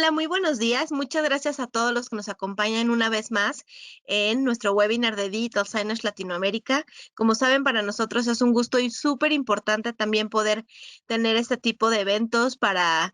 Hola, muy buenos días. Muchas gracias a todos los que nos acompañan una vez más en nuestro webinar de Digital Signage Latinoamérica. Como saben, para nosotros es un gusto y súper importante también poder tener este tipo de eventos para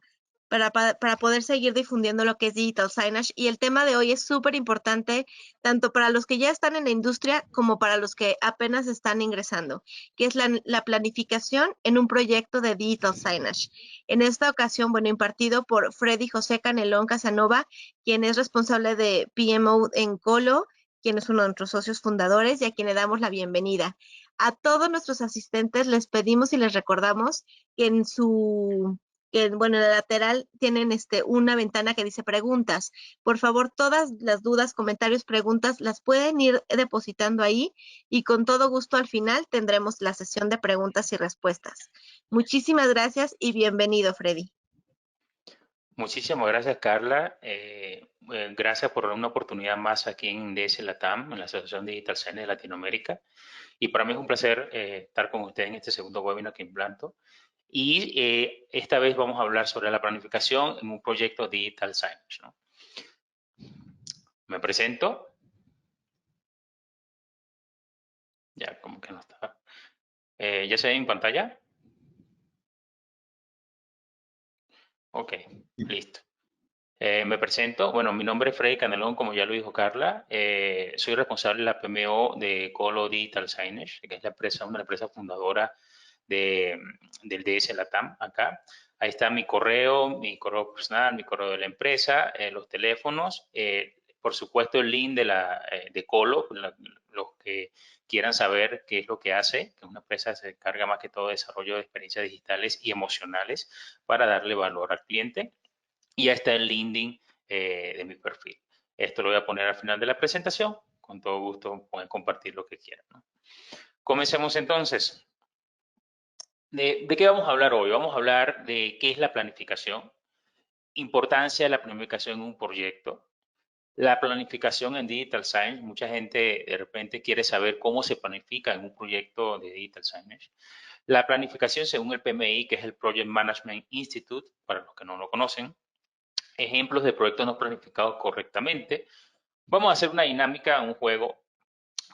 poder seguir difundiendo lo que es Digital Signage. Y el tema de hoy es súper importante tanto para los que ya están en la industria como para los que apenas están ingresando, que es la planificación en un proyecto de Digital Signage. En esta ocasión, bueno, impartido por Freddy José Canelón Casanova, quien es responsable de PMO en Colo, quien es uno de nuestros socios fundadores y a quien le damos la bienvenida. A todos nuestros asistentes les pedimos y les recordamos que bueno, en el lateral tienen una ventana que dice preguntas. Por favor, todas las dudas, comentarios, preguntas, las pueden ir depositando ahí y con todo gusto al final tendremos la sesión de preguntas y respuestas. Muchísimas gracias y bienvenido, Freddy. Muchísimas gracias, Carla. Gracias por una oportunidad más aquí en DS Latam, en la Asociación Digital Signage de Latinoamérica. Y para mí es un placer estar con ustedes en este segundo webinar que implanto. Y esta vez vamos a hablar sobre la planificación en un proyecto Digital Signage, ¿no? Me presento. Ya, como que no está. ¿Ya se ve en pantalla? Ok, listo. Me presento, bueno, mi nombre es Freddy Canelón, como ya lo dijo Carla. Soy responsable de la PMO de Colo Digital Signage, que es la empresa, una empresa fundadora del DS Latam acá. Ahí está mi correo personal, mi correo de la empresa, los teléfonos, por supuesto el link de Colo, los que quieran saber qué es lo que hace, que es una empresa que se encarga más que todo de desarrollo de experiencias digitales y emocionales para darle valor al cliente. Y ya está el LinkedIn de mi perfil. Esto lo voy a poner al final de la presentación. Con todo gusto pueden compartir lo que quieran, ¿no? Comencemos entonces. ¿De qué vamos a hablar hoy? Vamos a hablar de qué es la planificación, importancia de la planificación en un proyecto, la planificación en Digital Science. Mucha gente de repente quiere saber cómo se planifica en un proyecto de Digital Science. La planificación según el PMI, que es el Project Management Institute, para los que no lo conocen. Ejemplos de proyectos no planificados correctamente. Vamos a hacer una dinámica, un juego,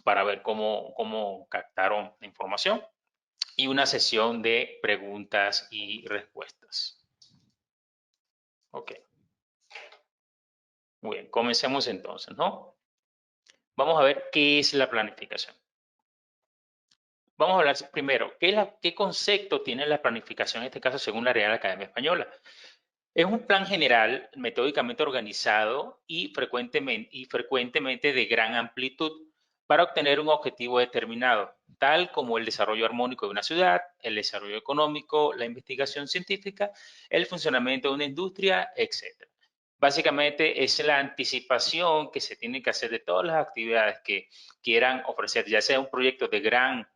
para ver cómo captaron la información y una sesión de preguntas y respuestas. Ok, muy bien, comencemos entonces, ¿no? Vamos a ver qué es la planificación. Vamos a hablar primero, ¿qué concepto tiene la planificación, en este caso según la Real Academia Española? Es un plan general, metódicamente organizado y frecuentemente de gran amplitud para obtener un objetivo determinado, tal como el desarrollo armónico de una ciudad, el desarrollo económico, la investigación científica, el funcionamiento de una industria, etc. Básicamente es la anticipación que se tiene que hacer de todas las actividades que quieran ofrecer, ya sea un proyecto de gran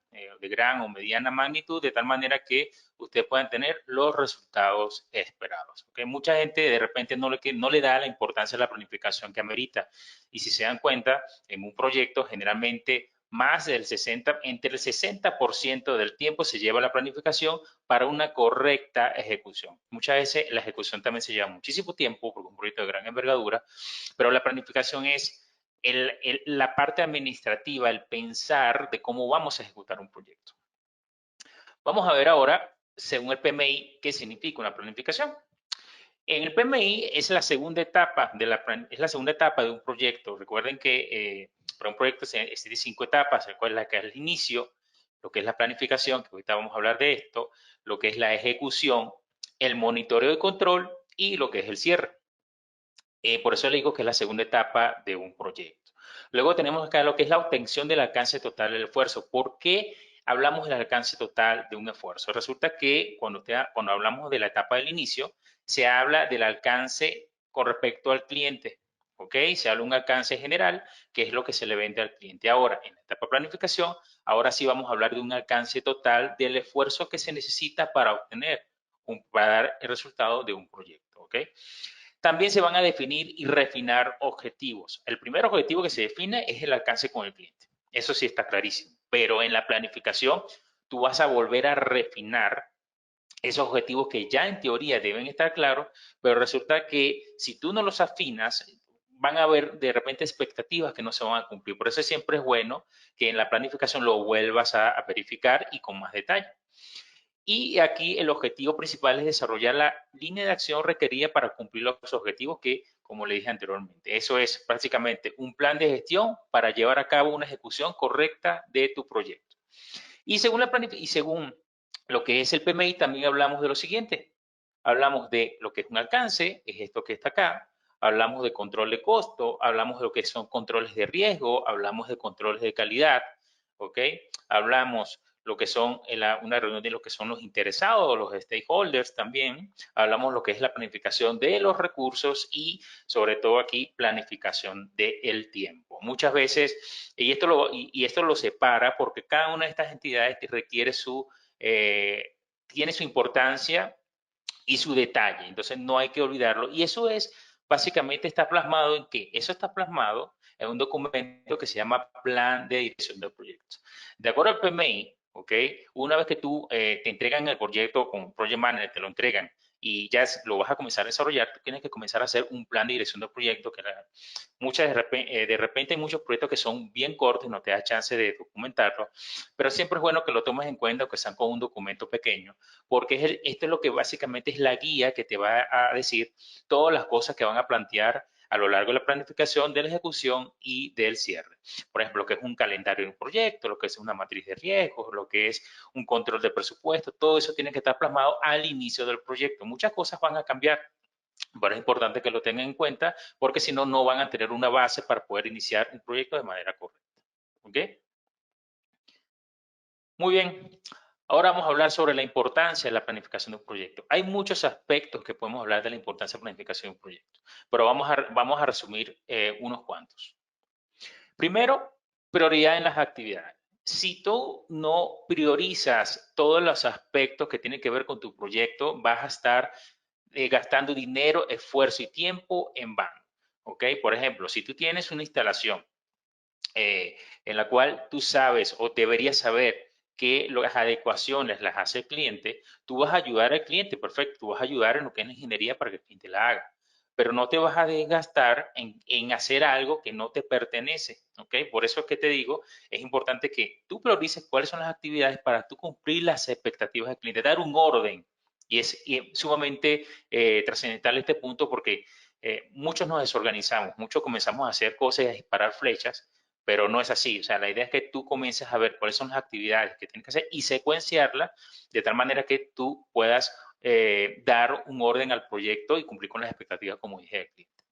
o mediana magnitud, de tal manera que ustedes puedan tener los resultados esperados. ¿Okay? Mucha gente de repente no le da la importancia a la planificación que amerita. Y si se dan cuenta, en un proyecto generalmente entre el 60% del tiempo se lleva la planificación para una correcta ejecución. Muchas veces la ejecución también se lleva muchísimo tiempo porque es un proyecto de gran envergadura, pero la planificación es la parte administrativa, el pensar de cómo vamos a ejecutar un proyecto. Vamos a ver ahora, según el PMI, qué significa una planificación. En el PMI es la segunda etapa de un proyecto. Recuerden que para un proyecto existe 5 etapas, la que es el inicio, lo que es la planificación, que ahorita vamos a hablar de esto, lo que es la ejecución, el monitoreo y control y lo que es el cierre. Por eso le digo que es la segunda etapa de un proyecto. Luego tenemos acá lo que es la obtención del alcance total del esfuerzo. ¿Por qué hablamos del alcance total de un esfuerzo? Resulta que cuando hablamos de la etapa del inicio, se habla del alcance con respecto al cliente. ¿Ok? Se habla de un alcance general, que es lo que se le vende al cliente. Ahora, en la etapa de planificación, ahora sí vamos a hablar de un alcance total del esfuerzo que se necesita para obtener, para dar el resultado de un proyecto. ¿Ok? También se van a definir y refinar objetivos. El primer objetivo que se define es el alcance con el cliente. Eso sí está clarísimo. Pero en la planificación, tú vas a volver a refinar esos objetivos que ya en teoría deben estar claros, pero resulta que si tú no los afinas, van a haber de repente expectativas que no se van a cumplir. Por eso siempre es bueno que en la planificación lo vuelvas a verificar y con más detalle. Y aquí el objetivo principal es desarrollar la línea de acción requerida para cumplir los objetivos que, como le dije anteriormente, eso es prácticamente un plan de gestión para llevar a cabo una ejecución correcta de tu proyecto. Y según lo que es el PMI, también hablamos de lo siguiente. Hablamos de lo que es un alcance, es esto que está acá. Hablamos de control de costo, hablamos de lo que son controles de riesgo, hablamos de controles de calidad, ¿ok? Hablamos lo que son una reunión de lo que son los interesados, los stakeholders también. Hablamos lo que es la planificación de los recursos y sobre todo aquí planificación del tiempo. Muchas veces, y esto lo separa porque cada una de estas entidades requiere tiene su importancia y su detalle. Entonces no hay que olvidarlo. Y eso es, básicamente está plasmado en qué? Eso está plasmado en un documento que se llama Plan de Dirección del Proyecto. De acuerdo al PMI, ¿ok? Una vez que tú te entregan el proyecto con Project Manager, te lo entregan y ya lo vas a comenzar a desarrollar, tú tienes que comenzar a hacer un plan de dirección del proyecto que de repente hay muchos proyectos que son bien cortos y no te da chance de documentarlo, pero siempre es bueno que lo tomes en cuenta, que sean con un documento pequeño, porque esto es lo que básicamente es la guía que te va a decir todas las cosas que van a plantear a lo largo de la planificación, de la ejecución y del cierre. Por ejemplo, lo que es un calendario de un proyecto, lo que es una matriz de riesgos, lo que es un control de presupuesto, todo eso tiene que estar plasmado al inicio del proyecto. Muchas cosas van a cambiar, pero es importante que lo tengan en cuenta porque si no, no van a tener una base para poder iniciar un proyecto de manera correcta. ¿Ok? Muy bien. Ahora vamos a hablar sobre la importancia de la planificación de un proyecto. Hay muchos aspectos que podemos hablar de la importancia de la planificación de un proyecto, pero vamos a resumir unos cuantos. Primero, prioridad en las actividades. Si tú no priorizas todos los aspectos que tienen que ver con tu proyecto, vas a estar gastando dinero, esfuerzo y tiempo en vano. ¿Ok? Por ejemplo, si tú tienes una instalación en la cual tú sabes o deberías saber que las adecuaciones las hace el cliente, tú vas a ayudar al cliente, perfecto, tú vas a ayudar en lo que es la ingeniería para que el cliente la haga, pero no te vas a desgastar en hacer algo que no te pertenece, ¿ok? Por eso es que te digo, es importante que tú priorices cuáles son las actividades para tú cumplir las expectativas del cliente, dar un orden. Y es sumamente trascendental este punto porque muchos nos desorganizamos, muchos comenzamos a hacer cosas y a disparar flechas, pero no es así. O sea, la idea es que tú comiences a ver cuáles son las actividades que tienes que hacer y secuenciarlas de tal manera que tú puedas dar un orden al proyecto y cumplir con las expectativas, como dije, del cliente.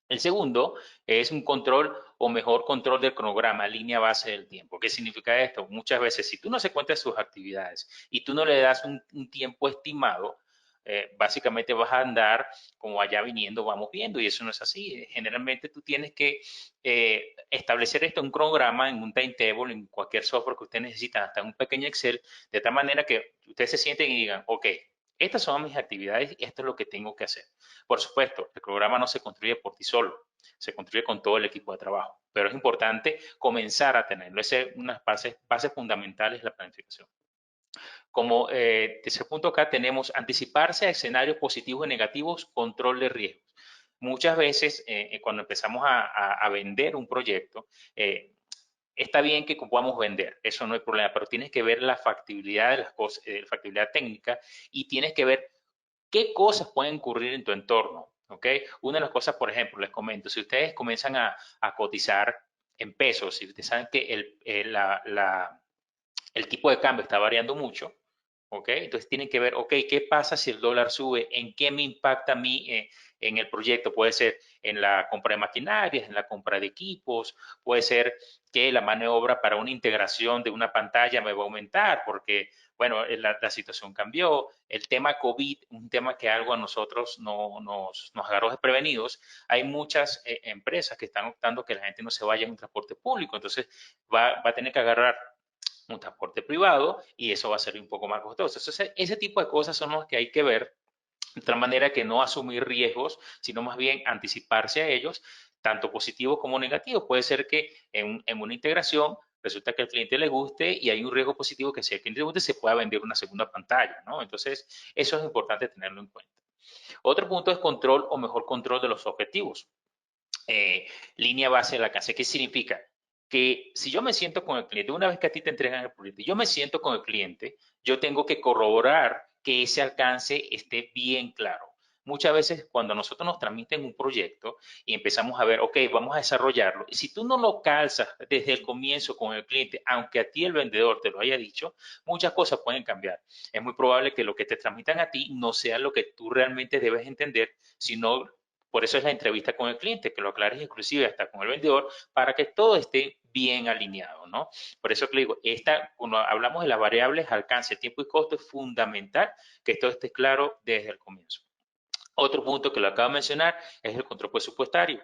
El segundo es un control o mejor control del cronograma, línea base del tiempo. ¿Qué significa esto? Muchas veces, si tú no secuentras sus actividades y tú no le das un tiempo estimado, básicamente vas a andar como allá viniendo, vamos viendo, y eso no es así. Generalmente tú tienes que establecer esto en un cronograma, en un timetable, en cualquier software que usted necesita, hasta en un pequeño Excel, de tal manera que ustedes se sienten y digan, ok, estas son mis actividades y esto es lo que tengo que hacer. Por supuesto, el programa no se construye por ti solo, se construye con todo el equipo de trabajo, pero es importante comenzar a tenerlo. Esa es unas bases fundamentales de la planificación. Como tercer punto acá tenemos anticiparse a escenarios positivos y negativos, control de riesgos. Muchas veces cuando empezamos a vender un proyecto, está bien que podamos vender, eso no hay problema, pero tienes que ver la factibilidad de las cosas, factibilidad técnica y tienes que ver qué cosas pueden ocurrir en tu entorno. ¿Ok? Una de las cosas, por ejemplo, les comento, si ustedes comienzan a cotizar en pesos, si ustedes saben que el tipo de cambio está variando mucho, ¿ok? Entonces tienen que ver, ok, ¿qué pasa si el dólar sube? ¿En qué me impacta a mí en el proyecto? Puede ser en la compra de maquinarias, en la compra de equipos, puede ser que la mano de obra para una integración de una pantalla me va a aumentar porque, bueno, la situación cambió. El tema COVID, un tema que algo a nosotros nos agarró desprevenidos. Hay muchas empresas que están optando que la gente no se vaya en un transporte público, entonces va a tener que agarrar un transporte privado y eso va a ser un poco más costoso. Entonces, ese tipo de cosas son las que hay que ver de tal manera que no asumir riesgos, sino más bien anticiparse a ellos, tanto positivos como negativos. Puede ser que en una integración resulta que al cliente le guste y hay un riesgo positivo que si al cliente le guste se pueda vender una segunda pantalla, ¿no? Entonces, eso es importante tenerlo en cuenta. Otro punto es control o mejor control de los objetivos. Línea base del alcance. ¿Qué significa? Que si yo me siento con el cliente, una vez que a ti te entregan el proyecto, yo me siento con el cliente, yo tengo que corroborar que ese alcance esté bien claro. Muchas veces cuando nosotros nos transmiten un proyecto y empezamos a ver, ok, vamos a desarrollarlo, y si tú no lo calzas desde el comienzo con el cliente, aunque a ti el vendedor te lo haya dicho, muchas cosas pueden cambiar. Es muy probable que lo que te transmitan a ti no sea lo que tú realmente debes entender, sino por eso es la entrevista con el cliente, que lo aclares inclusive hasta con el vendedor, para que todo esté bien alineado, ¿no? Por eso que le digo, cuando hablamos de las variables, alcance, tiempo y costo, es fundamental que todo esté claro desde el comienzo. Otro punto que lo acabo de mencionar es el control presupuestario.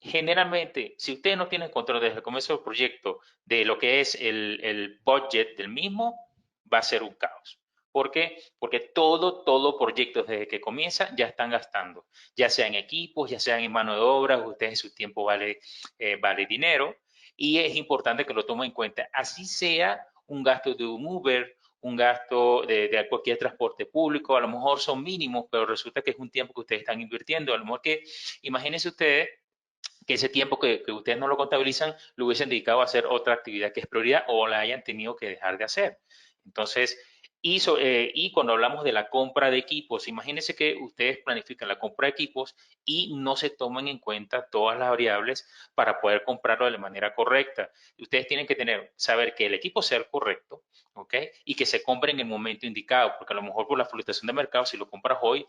Generalmente, si ustedes no tienen control desde el comienzo del proyecto de lo que es el budget del mismo, va a ser un caos. ¿Por qué? Porque todo proyecto desde que comienza ya están gastando, ya sea en equipos, ya sea en mano de obra, ustedes su tiempo vale dinero y es importante que lo tomen en cuenta. Así sea un gasto de un Uber, un gasto de cualquier transporte público, a lo mejor son mínimos, pero resulta que es un tiempo que ustedes están invirtiendo. A lo mejor que, imagínense ustedes que ese tiempo que ustedes no lo contabilizan lo hubiesen dedicado a hacer otra actividad que es prioridad o la hayan tenido que dejar de hacer. Entonces, y cuando hablamos de la compra de equipos, imagínense que ustedes planifican la compra de equipos y no se toman en cuenta todas las variables para poder comprarlo de la manera correcta. Ustedes tienen que saber que el equipo sea el correcto, ¿ok? Y que se compre en el momento indicado, porque a lo mejor por la fluctuación de mercado, si lo compras hoy,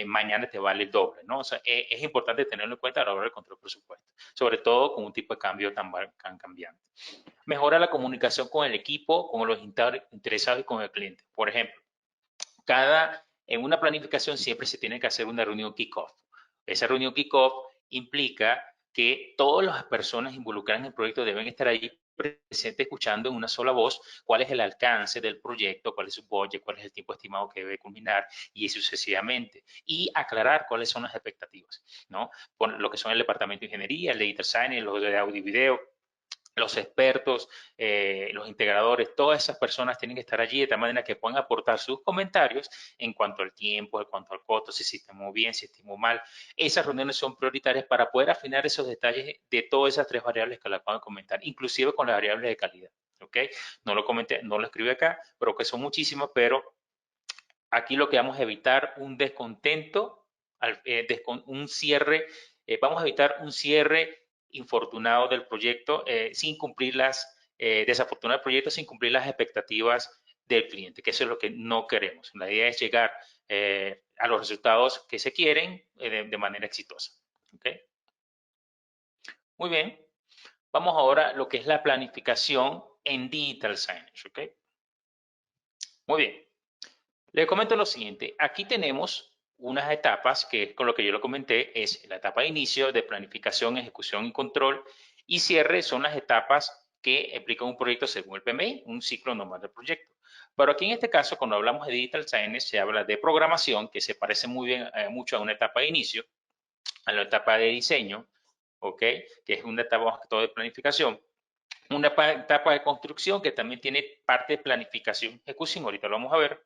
mañana te vale el doble, ¿no? O sea, es importante tenerlo en cuenta a la hora del control presupuesto, sobre todo con un tipo de cambio tan cambiante. Mejora la comunicación con el equipo, con los interesados y con el cliente. Por ejemplo, en una planificación siempre se tiene que hacer una reunión kickoff. Esa reunión kickoff implica que todas las personas involucradas en el proyecto deben estar ahí presentes escuchando en una sola voz cuál es el alcance del proyecto, cuál es su budget, cuál es el tiempo estimado que debe culminar y sucesivamente. Y aclarar cuáles son las expectativas, ¿no? Por lo que son el departamento de ingeniería, el de data science, los de audio y video, los expertos, los integradores, todas esas personas tienen que estar allí de tal manera que puedan aportar sus comentarios en cuanto al tiempo, en cuanto al costo, si se estimó bien, si estimó mal. Esas reuniones son prioritarias para poder afinar esos detalles de todas esas tres variables que les puedo comentar, inclusive con las variables de calidad. ¿Ok? No lo comenté, no lo escribí acá, pero que son muchísimas, pero aquí lo que vamos a evitar un descontento, un cierre, vamos a evitar un cierre infortunado del proyecto sin cumplir desafortunado proyecto sin cumplir las expectativas del cliente, que eso es lo que no queremos. La idea es llegar a los resultados que se quieren de manera exitosa. ¿Okay? Muy bien, vamos ahora a lo que es la planificación en Digital Signage. ¿Okay? Muy bien. Les comento lo siguiente, aquí tenemos unas etapas que es con lo que yo lo comenté, es la etapa de inicio, de planificación, ejecución y control, y cierre son las etapas que explican un proyecto según el PMI, un ciclo normal del proyecto. Pero aquí en este caso, cuando hablamos de Digital Science, se habla de programación, que se parece muy bien, mucho a una etapa de inicio, a la etapa de diseño, ¿ok? Que es una etapa más que todo de planificación. Una etapa de construcción que también tiene parte de planificación, ejecución, ahorita lo vamos a ver,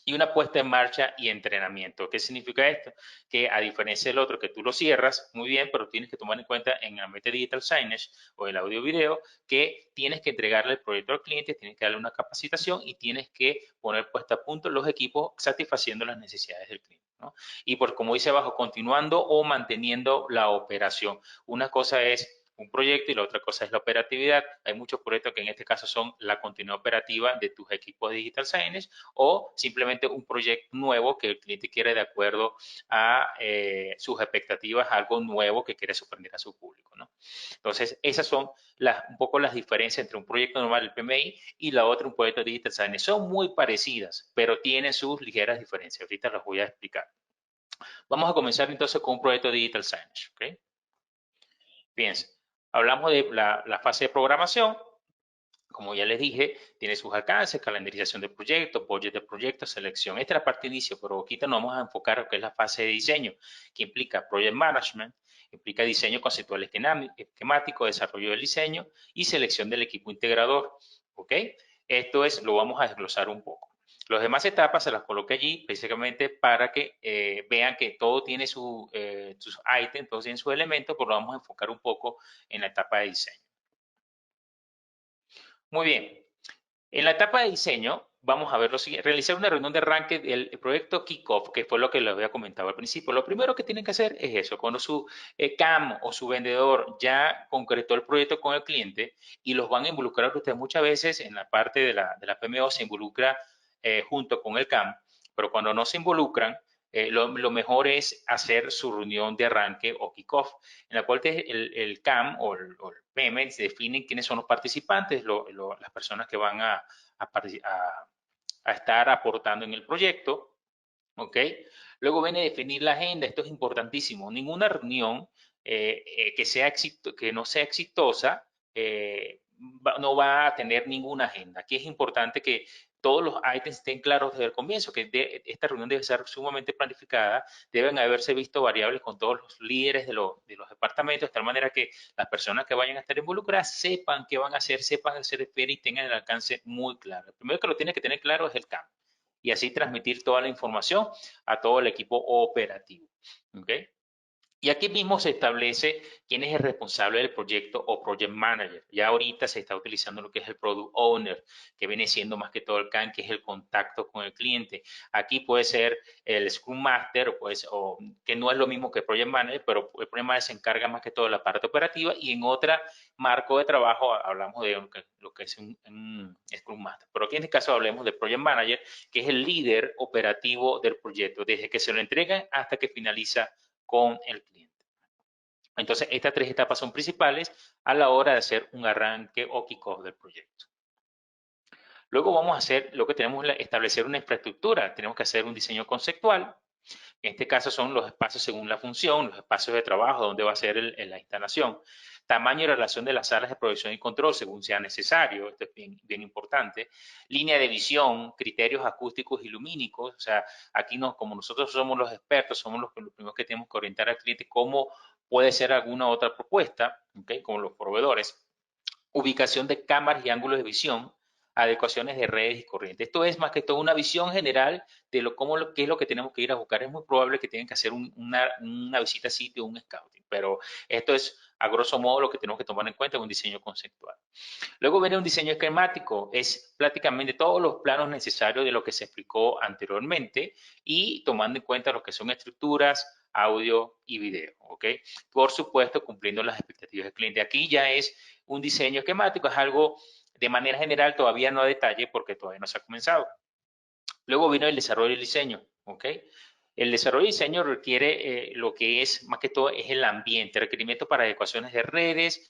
y una puesta en marcha y entrenamiento. ¿Qué significa esto? Que a diferencia del otro, que tú lo cierras muy bien, pero tienes que tomar en cuenta en el ambiente digital signage o el audio video, que tienes que entregarle el proyecto al cliente, tienes que darle una capacitación y tienes que poner puesta a punto los equipos satisfaciendo las necesidades del cliente, ¿no? Y por como dice abajo, continuando o manteniendo la operación. Una cosa es un proyecto y la otra cosa es la operatividad. Hay muchos proyectos que en este caso son la continuidad operativa de tus equipos de Digital Signage o simplemente un proyecto nuevo que el cliente quiere de acuerdo a sus expectativas, algo nuevo que quiere sorprender a su público, ¿no? Entonces, esas son un poco las diferencias entre un proyecto normal del PMI y la otra, un proyecto de Digital Signage. Son muy parecidas, pero tienen sus ligeras diferencias. Ahorita las voy a explicar. Vamos a comenzar entonces con un proyecto de Digital Signage, ¿ok? Fíjense, hablamos de la fase de programación. Como ya les dije, tiene sus alcances, calendarización de proyectos, budget de proyectos, selección. Esta es la parte de inicio, pero aquí nos vamos a enfocar en lo que es la fase de diseño, que implica project management, Implica diseño conceptual esquemático, desarrollo del diseño y selección del equipo integrador. ¿Ok? Esto es, lo vamos a desglosar un poco. Las demás etapas se las coloqué allí básicamente para que vean que todo tiene sus ítems, todos tienen sus elementos, pero lo vamos a enfocar un poco en la etapa de diseño. Muy bien. En la etapa de diseño, vamos a ver lo siguiente, realizar una reunión de arranque del proyecto Kickoff, que fue lo que les había comentado al principio. Lo primero que tienen que hacer es eso, cuando su CAM o su vendedor ya concretó el proyecto con el cliente y los van a involucrar ustedes muchas veces en la parte de la PMO se involucra junto con el CAM, pero cuando no se involucran, lo mejor es hacer su reunión de arranque o kickoff, en la cual el CAM o el PM se definen quiénes son los participantes, las personas que van a estar aportando en el proyecto, ¿ok? Luego viene a definir la agenda, esto es importantísimo. Ninguna reunión que no sea exitosa no va a tener ninguna agenda. Aquí es importante que todos los ítems estén claros desde el comienzo, que esta reunión debe ser sumamente planificada, deben haberse visto variables con todos los líderes de los departamentos, de tal manera que las personas que vayan a estar involucradas sepan qué van a hacer, sepan a qué se refiere y tengan el alcance muy claro. El primero que lo tiene que tener claro es el campo y así transmitir toda la información a todo el equipo operativo. ¿Okay? Y aquí mismo se establece quién es el responsable del proyecto o project manager. Ya ahorita se está utilizando lo que es el product owner, que viene siendo más que todo el CAN, que es el contacto con el cliente. Aquí puede ser el Scrum Master, pues, o que no es lo mismo que el project manager, pero el project manager se encarga más que todo de la parte operativa y en otro marco de trabajo hablamos de lo que es un Scrum Master. Pero aquí en este caso hablemos de project manager, que es el líder operativo del proyecto, desde que se lo entregan hasta que finaliza con el cliente. Entonces, estas tres etapas son principales a la hora de hacer un arranque o kickoff del proyecto. Luego vamos a hacer lo que tenemos, establecer una infraestructura. Tenemos que hacer un diseño conceptual. En este caso son los espacios según la función, los espacios de trabajo donde va a ser la instalación. Tamaño y relación de las salas de producción y control según sea necesario, esto es bien importante. Línea de visión, criterios acústicos y lumínicos, o sea, aquí como nosotros somos los expertos, somos los primeros que tenemos que orientar al cliente cómo puede ser alguna otra propuesta, ¿okay? Como los proveedores. Ubicación de cámaras y ángulos de visión, adecuaciones de redes y corrientes. Esto es más que todo una visión general de qué es lo que tenemos que ir a buscar. Es muy probable que tengan que hacer una visita a sitio, un scouting, pero esto es a grosso modo lo que tenemos que tomar en cuenta en un diseño conceptual. Luego viene un diseño esquemático, es prácticamente todos los planos necesarios de lo que se explicó anteriormente y tomando en cuenta lo que son estructuras, audio y video, ¿ok? Por supuesto, cumpliendo las expectativas del cliente. Aquí ya es un diseño esquemático, es algo de manera general, todavía no a detalle porque todavía no se ha comenzado. Luego vino el desarrollo del diseño, ¿ok? El desarrollo de diseño requiere lo que es, más que todo, es el ambiente, requerimiento para adecuaciones de redes,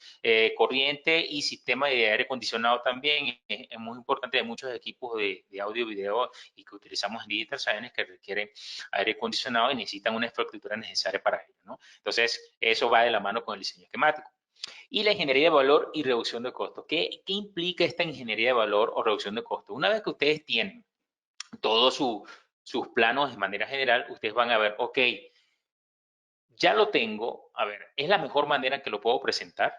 corriente y sistema de aire acondicionado también. Es muy importante de muchos equipos de audio y video y que utilizamos en Digital Science que requieren aire acondicionado y necesitan una infraestructura necesaria para ello, ¿no? Entonces, eso va de la mano con el diseño esquemático. Y la ingeniería de valor y reducción de costos. ¿Qué implica esta ingeniería de valor o reducción de costos? Una vez que ustedes tienen todos sus planos de manera general, ustedes van a ver, ok, ya lo tengo, a ver, ¿es la mejor manera en que lo puedo presentar?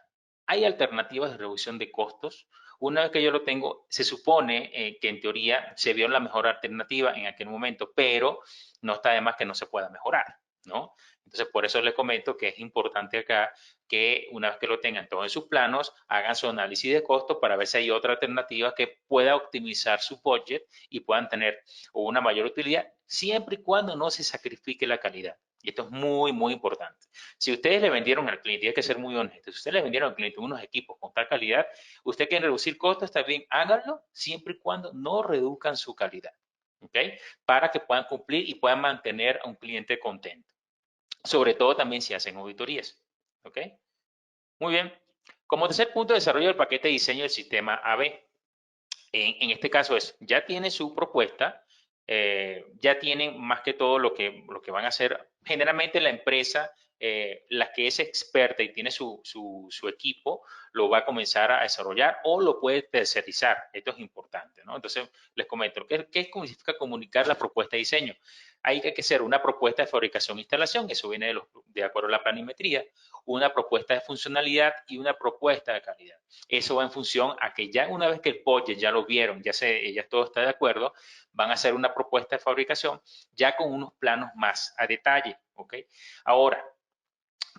¿Hay alternativas de reducción de costos? Una vez que yo lo tengo, se supone que en teoría se vio la mejor alternativa en aquel momento, pero no está de más que no se pueda mejorar, ¿no? Entonces, por eso les comento que es importante acá que una vez que lo tengan todos en sus planos, hagan su análisis de costos para ver si hay otra alternativa que pueda optimizar su budget y puedan tener una mayor utilidad, siempre y cuando no se sacrifique la calidad. Y esto es muy, muy importante. Si ustedes le vendieron al cliente, y hay que ser muy honestos, si ustedes le vendieron al cliente unos equipos con tal calidad, usted quiere reducir costos, está bien, háganlo siempre y cuando no reduzcan su calidad. ¿Ok? Para que puedan cumplir y puedan mantener a un cliente contento. Sobre todo también si hacen auditorías. ¿Ok? Muy bien. Como tercer punto, desarrollo del paquete de diseño del sistema AB. En este caso ya tiene su propuesta, ya tienen más que todo lo que van a hacer. Generalmente la empresa, la que es experta y tiene su equipo, lo va a comenzar a desarrollar o lo puede tercerizar. Esto es importante, ¿no? Entonces, les comento, ¿qué significa comunicar la propuesta de diseño? Hay que hacer una propuesta de fabricación e instalación, eso viene de acuerdo a la planimetría, una propuesta de funcionalidad y una propuesta de calidad. Eso va en función a que ya una vez que el budget ya lo vieron, ya todo está de acuerdo, van a hacer una propuesta de fabricación ya con unos planos más a detalle, ¿ok? Ahora,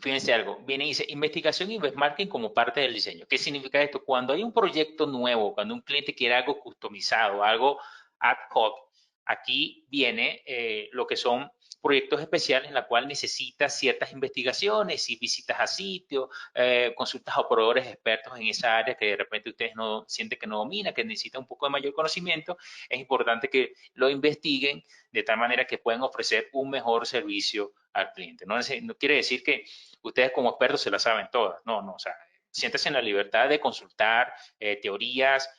fíjense algo, viene y dice investigación y benchmarking como parte del diseño. ¿Qué significa esto? Cuando hay un proyecto nuevo, cuando un cliente quiere algo customizado, algo ad hoc, aquí viene lo que son proyectos especiales en la cual necesita ciertas investigaciones y visitas a sitio, consultas a proveedores expertos en esa área que de repente ustedes no sienten que no domina, que necesita un poco de mayor conocimiento. Es importante que lo investiguen de tal manera que puedan ofrecer un mejor servicio al cliente. No quiere decir que ustedes como expertos se la saben todas, no, o sea, siéntese en la libertad de consultar teorías,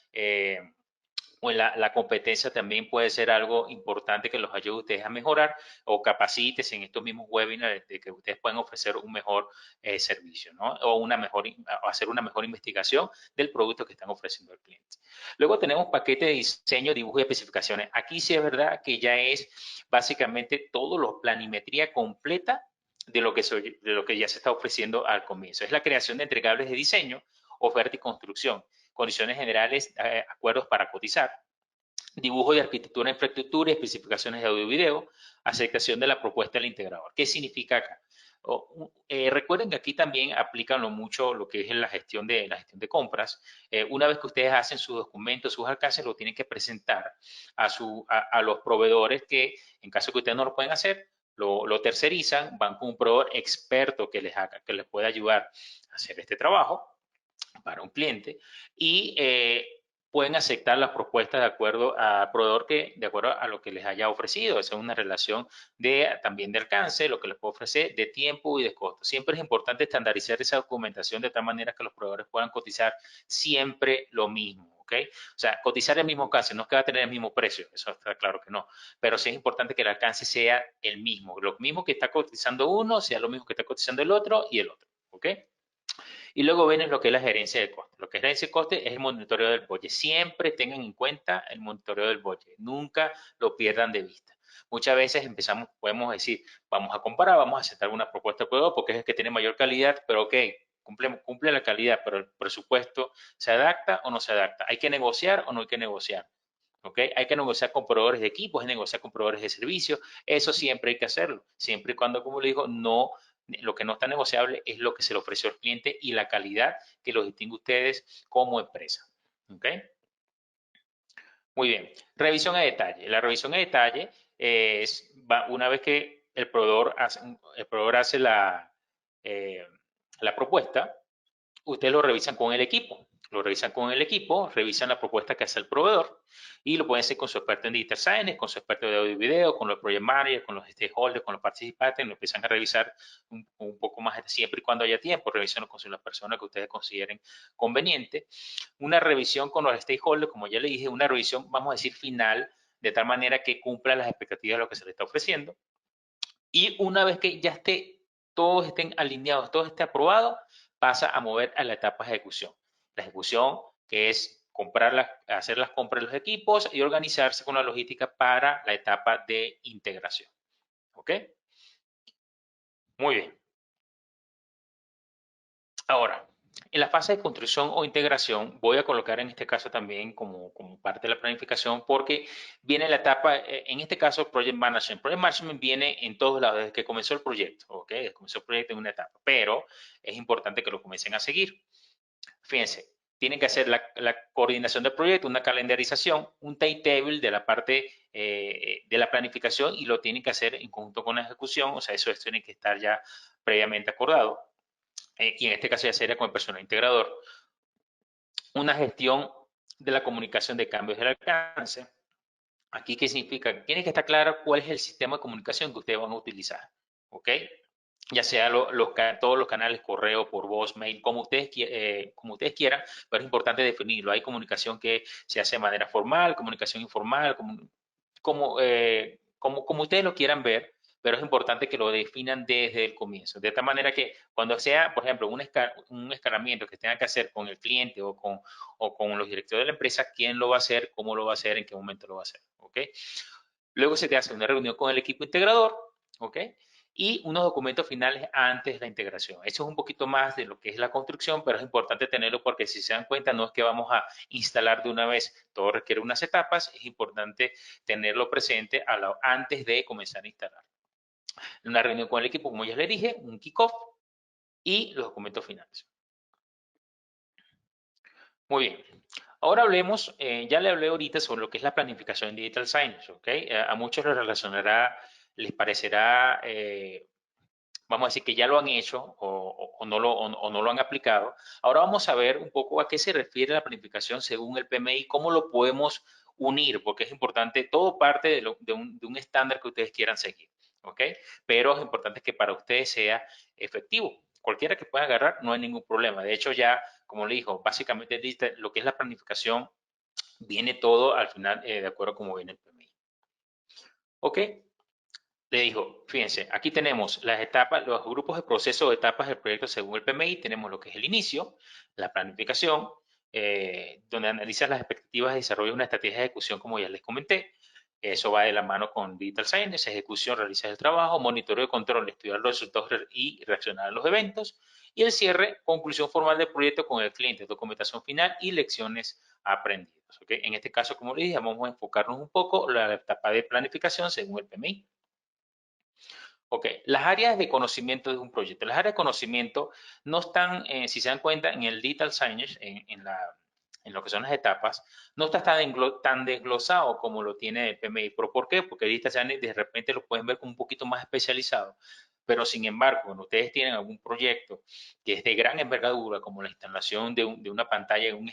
o en la competencia también puede ser algo importante que los ayude a ustedes a mejorar o capacites en estos mismos webinars de que ustedes puedan ofrecer un mejor servicio, ¿no? O hacer una mejor investigación del producto que están ofreciendo al cliente. Luego tenemos paquete de diseño, dibujo y especificaciones. Aquí sí es verdad que ya es básicamente todo la planimetría completa de lo que ya se está ofreciendo al comienzo. Es la creación de entregables de diseño, oferta y construcción, condiciones generales, acuerdos para cotizar, dibujo de arquitectura, infraestructura y especificaciones de audio y video, aceptación de la propuesta del integrador. ¿Qué significa acá? Recuerden que aquí también aplican mucho lo que es la gestión de compras. Una vez que ustedes hacen sus documentos, sus alcances, lo tienen que presentar a los proveedores que, en caso que ustedes no lo pueden hacer, lo tercerizan, van con un proveedor experto que les pueda ayudar a hacer este trabajo para un cliente y pueden aceptar las propuestas de acuerdo al proveedor de acuerdo a lo que les haya ofrecido. Esa es una relación también de alcance, lo que les puedo ofrecer, de tiempo y de costo. Siempre es importante estandarizar esa documentación de tal manera que los proveedores puedan cotizar siempre lo mismo. ¿Ok? O sea, cotizar el mismo alcance, no es que va a tener el mismo precio, eso está claro que no, pero sí es importante que el alcance sea el mismo, lo mismo que está cotizando uno, sea lo mismo que está cotizando el otro y el otro. ¿Ok? Y luego viene lo que es la gerencia de coste. Lo que es la gerencia de coste es el monitoreo del budget. Siempre tengan en cuenta el monitoreo del budget. Nunca lo pierdan de vista. Muchas veces podemos decir, vamos a comparar, vamos a aceptar una propuesta de producto porque es el que tiene mayor calidad, pero ok, cumple la calidad, pero el presupuesto se adapta o no se adapta. ¿Hay que negociar o no hay que negociar? ¿Ok? Hay que negociar con proveedores de equipos, hay que negociar con proveedores de servicios. Eso siempre hay que hacerlo. Siempre y cuando, como le digo, lo que no está negociable es lo que se le ofreció al cliente y la calidad que los distingue a ustedes como empresa. ¿Ok? Muy bien. Revisión a detalle. La revisión a detalle una vez que el proveedor hace la propuesta, ustedes lo revisan con el equipo. Lo revisan con el equipo, revisan la propuesta que hace el proveedor y lo pueden hacer con su experto en Digital Science, con su experto de audio y video, con los project managers, con los stakeholders, con los participantes. Lo empiezan a revisar un poco más siempre y cuando haya tiempo. Revisan con las personas que ustedes consideren conveniente. Una revisión con los stakeholders, como ya le dije, una revisión, vamos a decir, final, de tal manera que cumpla las expectativas de lo que se le está ofreciendo. Y una vez que ya todos estén alineados, todo esté aprobado, pasa a mover a la etapa de ejecución. La ejecución, que es hacer las compras de los equipos y organizarse con la logística para la etapa de integración. ¿Ok? Muy bien. Ahora, en la fase de construcción o integración, voy a colocar en este caso también como parte de la planificación, porque viene la etapa, en este caso, Project Management. Project Management viene en todos lados, desde que comenzó el proyecto, ¿ok? Desde que comenzó el proyecto en una etapa, pero es importante que lo comiencen a seguir. Fíjense, tienen que hacer la coordinación del proyecto, una calendarización, un timetable de la parte de la planificación y lo tienen que hacer en conjunto con la ejecución, o sea, eso tiene que estar ya previamente acordado. Y en este caso ya sería con el personal integrador, una gestión de la comunicación de cambios del alcance. Aquí, ¿qué significa? Tiene que estar claro cuál es el sistema de comunicación que ustedes van a utilizar, ¿ok? Ya sea todos los canales, correo, por voz, mail, como ustedes quieran, pero es importante definirlo. Hay comunicación que se hace de manera formal, comunicación informal, como ustedes lo quieran ver, pero es importante que lo definan desde el comienzo. De tal manera que cuando sea, por ejemplo, un escalamiento que tengan que hacer con el cliente o con los directores de la empresa, quién lo va a hacer, cómo lo va a hacer, en qué momento lo va a hacer. ¿Ok? Luego se te hace una reunión con el equipo integrador. ¿Ok? y unos documentos finales antes de la integración. Eso es un poquito más de lo que es la construcción, pero es importante tenerlo porque si se dan cuenta no es que vamos a instalar de una vez, todo requiere unas etapas, es importante tenerlo presente antes de comenzar a instalar. Una reunión con el equipo, como ya les dije, un kickoff y los documentos finales. Muy bien. Ahora hablemos, ya le hablé ahorita sobre lo que es la planificación en Digital Signage, ¿ok? A muchos les relacionará, les parecerá, vamos a decir que ya lo han hecho o no lo han aplicado. Ahora vamos a ver un poco a qué se refiere la planificación según el PMI, cómo lo podemos unir, porque es importante, todo parte de un estándar que ustedes quieran seguir, ¿ok? Pero es importante que para ustedes sea efectivo. Cualquiera que pueda agarrar, no hay ningún problema. De hecho, ya, como le dijo, básicamente lo que es la planificación viene todo al final de acuerdo a cómo viene el PMI. ¿Ok? Le dijo, fíjense, aquí tenemos las etapas, los grupos de proceso o etapas del proyecto según el PMI. Tenemos lo que es el inicio, la planificación, donde analiza las expectativas de desarrollo de una estrategia de ejecución, como ya les comenté. Eso va de la mano con Digital Science, ejecución, realizar el trabajo, monitoreo y control, estudiar los resultados y reaccionar a los eventos. Y el cierre, conclusión formal del proyecto con el cliente, documentación final y lecciones aprendidas. ¿Okay? En este caso, como les dije, vamos a enfocarnos un poco en la etapa de planificación según el PMI. Ok, las áreas de conocimiento de un proyecto. Las áreas de conocimiento no están, si se dan cuenta, en el Digital Signage, en lo que son las etapas, no está tan desglosado como lo tiene el PMI. ¿Pero por qué? Porque el Digital Signage de repente lo pueden ver como un poquito más especializado. Pero sin embargo, cuando ustedes tienen algún proyecto que es de gran envergadura, como la instalación de una pantalla en un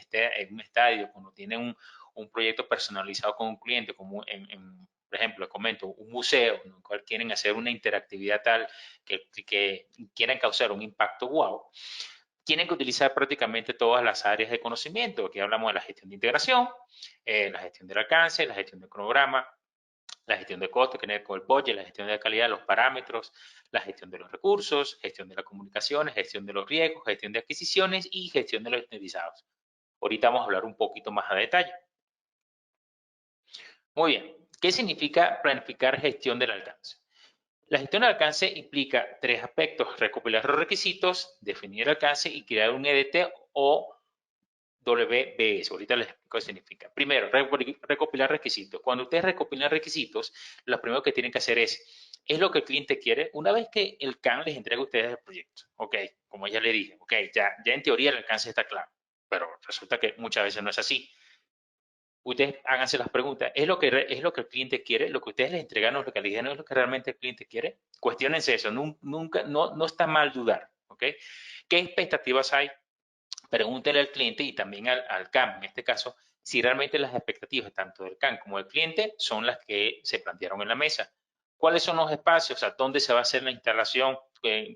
estadio, cuando tienen un proyecto personalizado con un cliente, como por ejemplo, les comento, un museo en el cual quieren hacer una interactividad tal que quieran causar un impacto wow, tienen que utilizar prácticamente todas las áreas de conocimiento. Aquí hablamos de la gestión de integración, la gestión del alcance, la gestión del cronograma, la gestión de costos, que tiene con el budget, la gestión de la calidad, los parámetros, la gestión de los recursos, gestión de las comunicaciones, gestión de los riesgos, gestión de adquisiciones y gestión de los externalizados. Ahorita vamos a hablar un poquito más a detalle. Muy bien. ¿Qué significa planificar gestión del alcance? La gestión del alcance implica tres aspectos: recopilar los requisitos, definir el alcance y crear un EDT o WBS. Ahorita les explico qué significa. Primero, recopilar requisitos. Cuando ustedes recopilan requisitos, lo primero que tienen que hacer es lo que el cliente quiere una vez que el CAN les entrega a ustedes el proyecto. Ok, como ya le dije, ok, ya en teoría el alcance está claro, pero resulta que muchas veces no es así. Ustedes háganse las preguntas, ¿es lo que el cliente quiere? ¿Lo que ustedes les entregan o lo que le dijeron es lo que realmente el cliente quiere? Cuestiónense eso, nunca, no está mal dudar, ¿ok? ¿Qué expectativas hay? Pregúntenle al cliente y también al CAM, en este caso, si realmente las expectativas tanto del CAM como del cliente son las que se plantearon en la mesa. ¿Cuáles son los espacios? O sea, ¿dónde se va a hacer la instalación?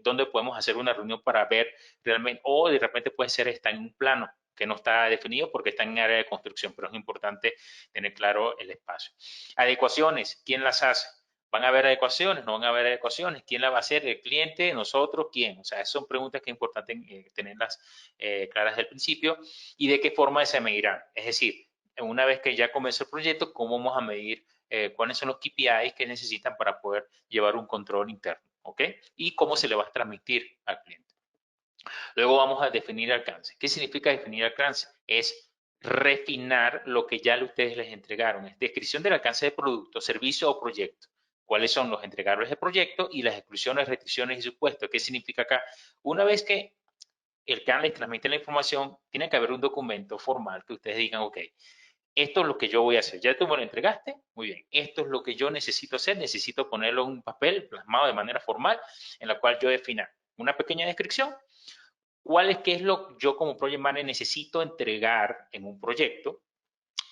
¿Dónde podemos hacer una reunión para ver realmente? O de repente puede ser está en un plano que no está definido porque está en área de construcción, pero es importante tener claro el espacio. Adecuaciones, ¿quién las hace? ¿Van a haber adecuaciones? ¿No van a haber adecuaciones? ¿Quién la va a hacer? ¿El cliente? ¿Nosotros? ¿Quién? O sea, esas son preguntas que es importante tenerlas claras desde el principio. ¿Y de qué forma se medirán? Es decir, una vez que ya comenzó el proyecto, ¿cómo vamos a medir cuáles son los KPIs que necesitan para poder llevar un control interno? ¿Ok? Y cómo se le va a transmitir al cliente. Luego vamos a definir alcance. ¿Qué significa definir alcance? Es refinar lo que ya ustedes les entregaron. Es descripción del alcance de producto, servicio o proyecto. ¿Cuáles son los entregables del proyecto y las exclusiones, restricciones y supuestos? ¿Qué significa acá? Una vez que el CAN les transmite la información, tiene que haber un documento formal que ustedes digan, ok, esto es lo que yo voy a hacer. ¿Ya tú me lo entregaste? Muy bien. Esto es lo que yo necesito hacer. Necesito ponerlo en un papel plasmado de manera formal en la cual yo defina una pequeña descripción. ¿Qué es lo que yo como Project Manager necesito entregar en un proyecto?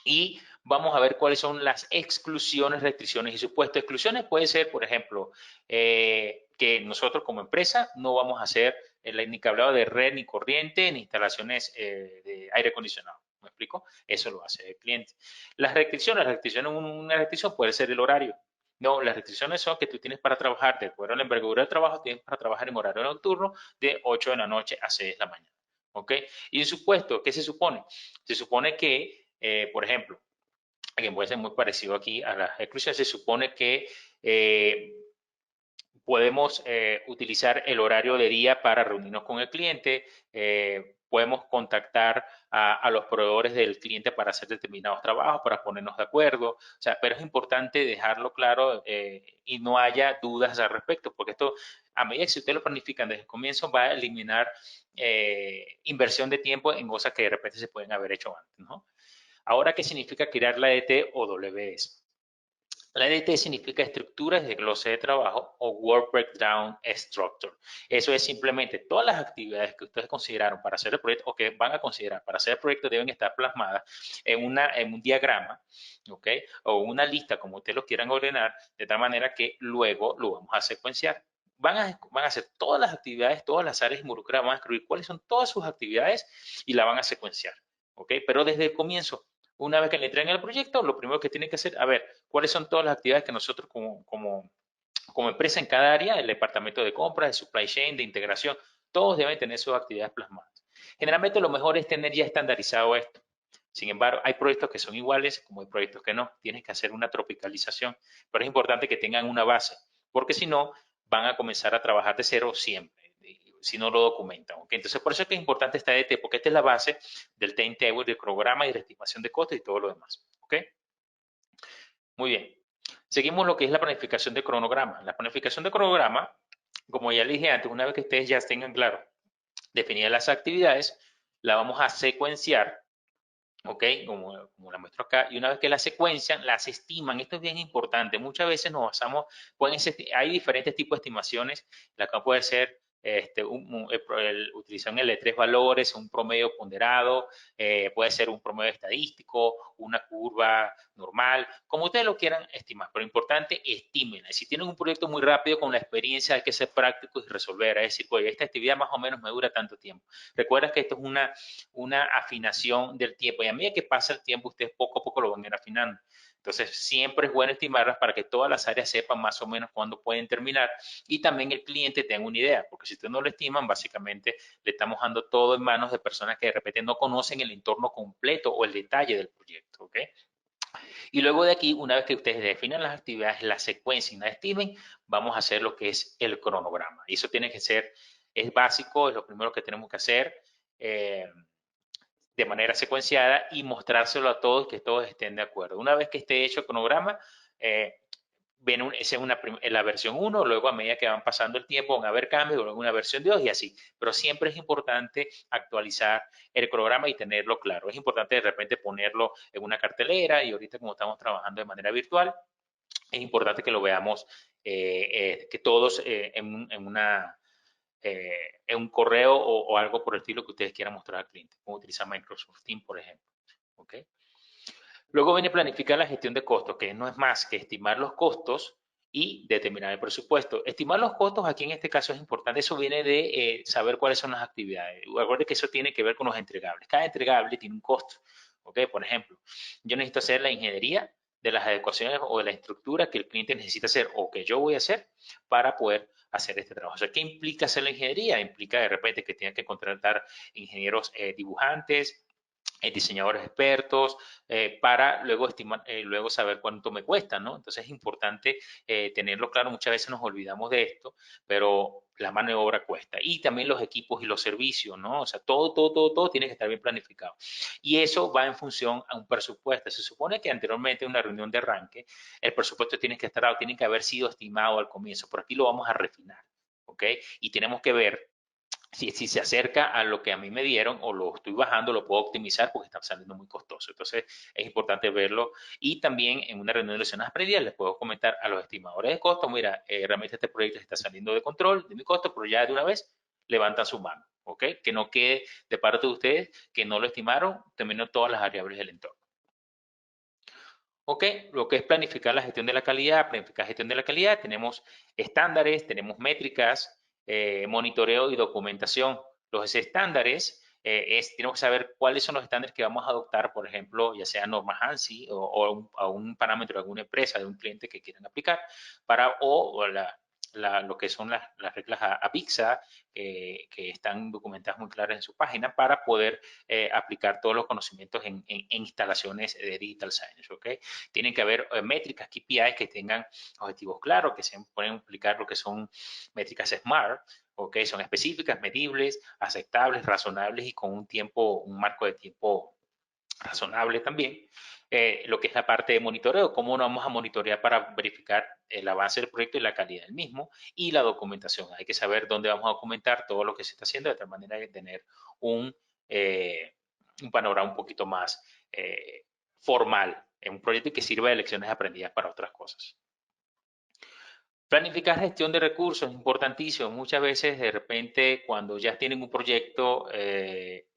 Y vamos a ver cuáles son las exclusiones, restricciones y supuestos. Exclusiones puede ser, por ejemplo, que nosotros como empresa no vamos a hacer ni cableado de red, ni corriente, ni instalaciones de aire acondicionado. ¿Me explico? Eso lo hace el cliente. Las restricciones, una restricción puede ser el horario. No, las restricciones son que tú tienes para trabajar, de acuerdo a la envergadura del trabajo, tienes para trabajar en horario nocturno de 8 de la noche a 6 de la mañana. ¿Ok? Y el supuesto, ¿qué se supone? Se supone que, por ejemplo, que puede ser muy parecido aquí a las exclusiones, se supone que podemos utilizar el horario de día para reunirnos con el cliente, podemos contactar a los proveedores del cliente para hacer determinados trabajos, para ponernos de acuerdo, o sea, pero es importante dejarlo claro y no haya dudas al respecto, porque esto, a medida que si ustedes lo planifican desde el comienzo, va a eliminar inversión de tiempo en cosas que de repente se pueden haber hecho antes, ¿no? Ahora, ¿qué significa crear la EDT o WS? La EDT significa estructura de desglose de trabajo o Work Breakdown Structure. Eso es simplemente todas las actividades que ustedes consideraron para hacer el proyecto o que van a considerar para hacer el proyecto deben estar plasmadas en un diagrama, ¿ok? O una lista, como ustedes lo quieran ordenar, de tal manera que luego lo vamos a secuenciar. Van a hacer todas las actividades, todas las áreas involucradas, van a escribir cuáles son todas sus actividades y la van a secuenciar, ¿ok? Pero desde el comienzo, una vez que le entreguen el proyecto, lo primero que tienen que hacer, a ver, cuáles son todas las actividades que nosotros como empresa en cada área, el departamento de compras, de supply chain, de integración, todos deben tener sus actividades plasmadas. Generalmente lo mejor es tener ya estandarizado esto. Sin embargo, hay proyectos que son iguales, como hay proyectos que no. Tienes que hacer una tropicalización, pero es importante que tengan una base, porque si no, van a comenzar a trabajar de cero siempre, si no lo documentan. ¿Okay? Entonces, por eso es que es importante esta EDT, porque esta es la base del timetable, del programa y de estimación de costos y todo lo demás. ¿Ok? Muy bien. Seguimos lo que es la planificación de cronograma. La planificación de cronograma, como ya le dije antes, una vez que ustedes ya tengan claro definidas las actividades, la vamos a secuenciar, ¿ok? Como la muestro acá. Y una vez que las secuencian, las estiman. Esto es bien importante. Muchas veces nos basamos, hay diferentes tipos de estimaciones. La que puede ser utilizar un L3 valores, un promedio ponderado, puede ser un promedio estadístico, una curva normal, como ustedes lo quieran estimar, pero importante, estimen. Si tienen un proyecto muy rápido con la experiencia, hay que ser prácticos y resolver, es decir, pues esta actividad más o menos me dura tanto tiempo. Recuerda que esto es una afinación del tiempo y a medida que pasa el tiempo, ustedes poco a poco lo van a ir afinando. Entonces, siempre es bueno estimarlas para que todas las áreas sepan más o menos cuándo pueden terminar y también el cliente tenga una idea, porque si ustedes no lo estiman, básicamente le estamos dando todo en manos de personas que de repente no conocen el entorno completo o el detalle del proyecto, ¿ok? Y luego de aquí, una vez que ustedes definan las actividades, la secuencia y la estimen, vamos a hacer lo que es el cronograma. Y eso tiene que ser, es básico, es lo primero que tenemos que hacer. De manera secuenciada y mostrárselo a todos, que todos estén de acuerdo. Una vez que esté hecho el cronograma, esa es la versión 1, luego a medida que van pasando el tiempo van a haber cambios, luego una versión 2 y así. Pero siempre es importante actualizar el programa y tenerlo claro. Es importante de repente ponerlo en una cartelera y ahorita como estamos trabajando de manera virtual, es importante que lo veamos, que todos en un correo o algo por el estilo que ustedes quieran mostrar al cliente, como utilizar Microsoft Teams, por ejemplo. ¿Ok? Luego viene planificar la gestión de costos, que no es más que estimar los costos y determinar el presupuesto. Estimar los costos aquí en este caso es importante. Eso viene de saber cuáles son las actividades. Recuerden que eso tiene que ver con los entregables. Cada entregable tiene un costo. ¿Ok? Por ejemplo, yo necesito hacer la ingeniería de las adecuaciones o de la estructura que el cliente necesita hacer o que yo voy a hacer para poder hacer este trabajo. O sea, ¿qué implica hacer la ingeniería? Implica de repente que tenga que contratar ingenieros dibujantes, diseñadores expertos, para luego estimar, luego saber cuánto me cuesta, ¿no? Entonces es importante tenerlo claro, muchas veces nos olvidamos de esto, pero la mano de obra cuesta. Y también los equipos y los servicios, ¿no? O sea, todo tiene que estar bien planificado. Y eso va en función a un presupuesto. Se supone que anteriormente en una reunión de arranque, el presupuesto tiene que estar, tiene que haber sido estimado al comienzo, pero aquí lo vamos a refinar, ¿ok? Y tenemos que ver si se acerca a lo que a mí me dieron o lo estoy bajando, lo puedo optimizar porque está saliendo muy costoso. Entonces, es importante verlo. Y también en una reunión de lesiones previas les puedo comentar a los estimadores de costo, mira, realmente este proyecto está saliendo de control de mi costo, pero ya de una vez levantan su mano, ¿ok? Que no quede de parte de ustedes que no lo estimaron, terminó todas las variables del entorno. Ok, lo que es planificar la gestión de la calidad, planificar gestión de la calidad, tenemos estándares, tenemos métricas, monitoreo y documentación. Los estándares, tenemos que saber cuáles son los estándares que vamos a adoptar, por ejemplo, ya sea normas ANSI o a un parámetro de alguna empresa, de un cliente que quieran aplicar, lo que son las reglas APIXA, que están documentadas muy claras en su página, para poder aplicar todos los conocimientos en instalaciones de Digital Signage, ¿ok? Tienen que haber métricas, KPIs que tengan objetivos claros, que se pueden aplicar lo que son métricas SMART, ¿ok? Son específicas, medibles, aceptables, razonables y con un marco de tiempo razonable también. Lo que es la parte de monitoreo, cómo nos vamos a monitorear para verificar el avance del proyecto y la calidad del mismo, y la documentación. Hay que saber dónde vamos a documentar todo lo que se está haciendo de tal manera de tener un panorama un poquito más formal en un proyecto y que sirva de lecciones aprendidas para otras cosas. Planificar gestión de recursos es importantísimo. Muchas veces, de repente, cuando ya tienen un proyecto,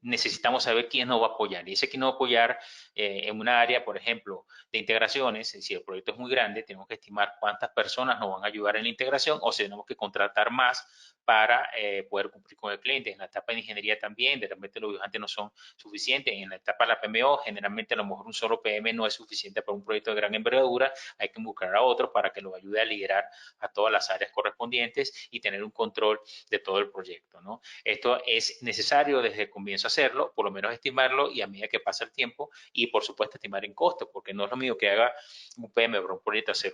necesitamos saber quién nos va a apoyar. Y ese quién nos va a apoyar en una área, por ejemplo, de integraciones, si el proyecto es muy grande, tenemos que estimar cuántas personas nos van a ayudar en la integración o si tenemos que contratar más para poder cumplir con el cliente. En la etapa de ingeniería también, de repente los dibujantes no son suficientes. En la etapa de la PMO, generalmente a lo mejor un solo PM no es suficiente para un proyecto de gran envergadura. Hay que buscar a otro para que lo ayude a liderar a todas las áreas correspondientes y tener un control de todo el proyecto, ¿no? Esto es necesario desde el comienzo hacerlo, por lo menos estimarlo y a medida que pasa el tiempo y por supuesto estimar en costos, porque no es lo mismo que haga un PM para un proyecto hacer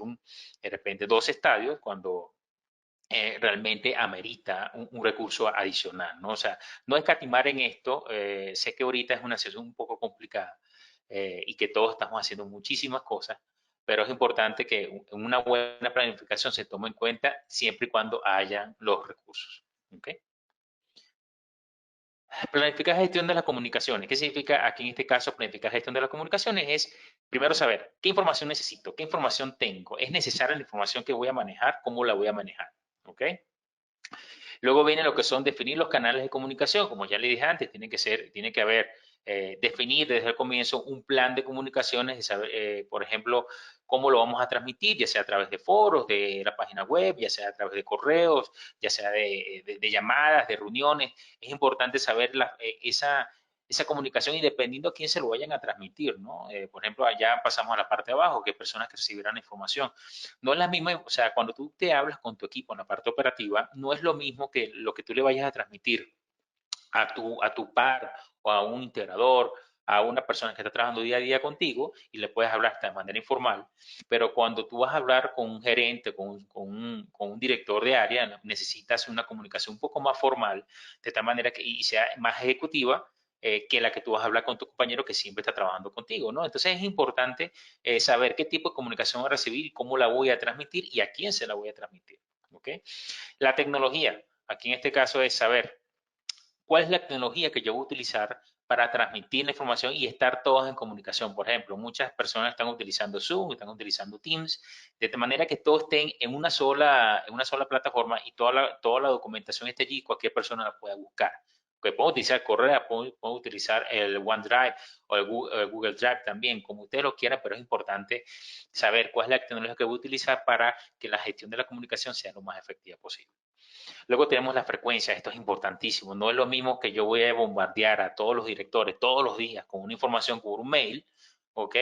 de repente 2 estadios cuando realmente amerita un recurso adicional, ¿no? O sea, no escatimar en esto, sé que ahorita es una sesión un poco complicada y que todos estamos haciendo muchísimas cosas, pero es importante que una buena planificación se tome en cuenta siempre y cuando haya los recursos, ¿ok? Planificar gestión de las comunicaciones. ¿Qué significa aquí en este caso planificar gestión de las comunicaciones? Es primero saber qué información necesito, qué información tengo, es necesaria la información que voy a manejar, cómo la voy a manejar, ¿ok? Luego viene lo que son definir los canales de comunicación, como ya le dije antes, tiene que haber, definir desde el comienzo un plan de comunicaciones, de saber, por ejemplo, cómo lo vamos a transmitir, ya sea a través de foros, de la página web, ya sea a través de correos, ya sea de llamadas, de reuniones. Es importante saber esa comunicación y dependiendo a quién se lo vayan a transmitir, ¿no? Por ejemplo, allá pasamos a la parte de abajo, que personas que recibirán la información. No es la misma, o sea, cuando tú te hablas con tu equipo en la parte operativa, no es lo mismo que lo que tú le vayas a transmitir a tu par o a un integrador, a una persona que está trabajando día a día contigo y le puedes hablar de manera informal, pero cuando tú vas a hablar con un gerente, con un director de área, necesitas una comunicación un poco más formal, de tal manera que y sea más ejecutiva, que la que tú vas a hablar con tu compañero que siempre está trabajando contigo, ¿no? Entonces es importante saber qué tipo de comunicación voy a recibir, cómo la voy a transmitir y a quién se la voy a transmitir, ¿ok? La tecnología, aquí en este caso es saber cuál es la tecnología que yo voy a utilizar para transmitir la información y estar todos en comunicación. Por ejemplo, muchas personas están utilizando Zoom, están utilizando Teams, de tal manera que todos estén en una sola plataforma y toda la documentación esté allí y cualquier persona la pueda buscar. Que puedo utilizar Correa, puedo utilizar el OneDrive o el Google Drive también, como ustedes lo quieran, pero es importante saber cuál es la tecnología que voy a utilizar para que la gestión de la comunicación sea lo más efectiva posible. Luego tenemos la frecuencia, esto es importantísimo. No es lo mismo que yo voy a bombardear a todos los directores todos los días con una información por un mail, ¿ok?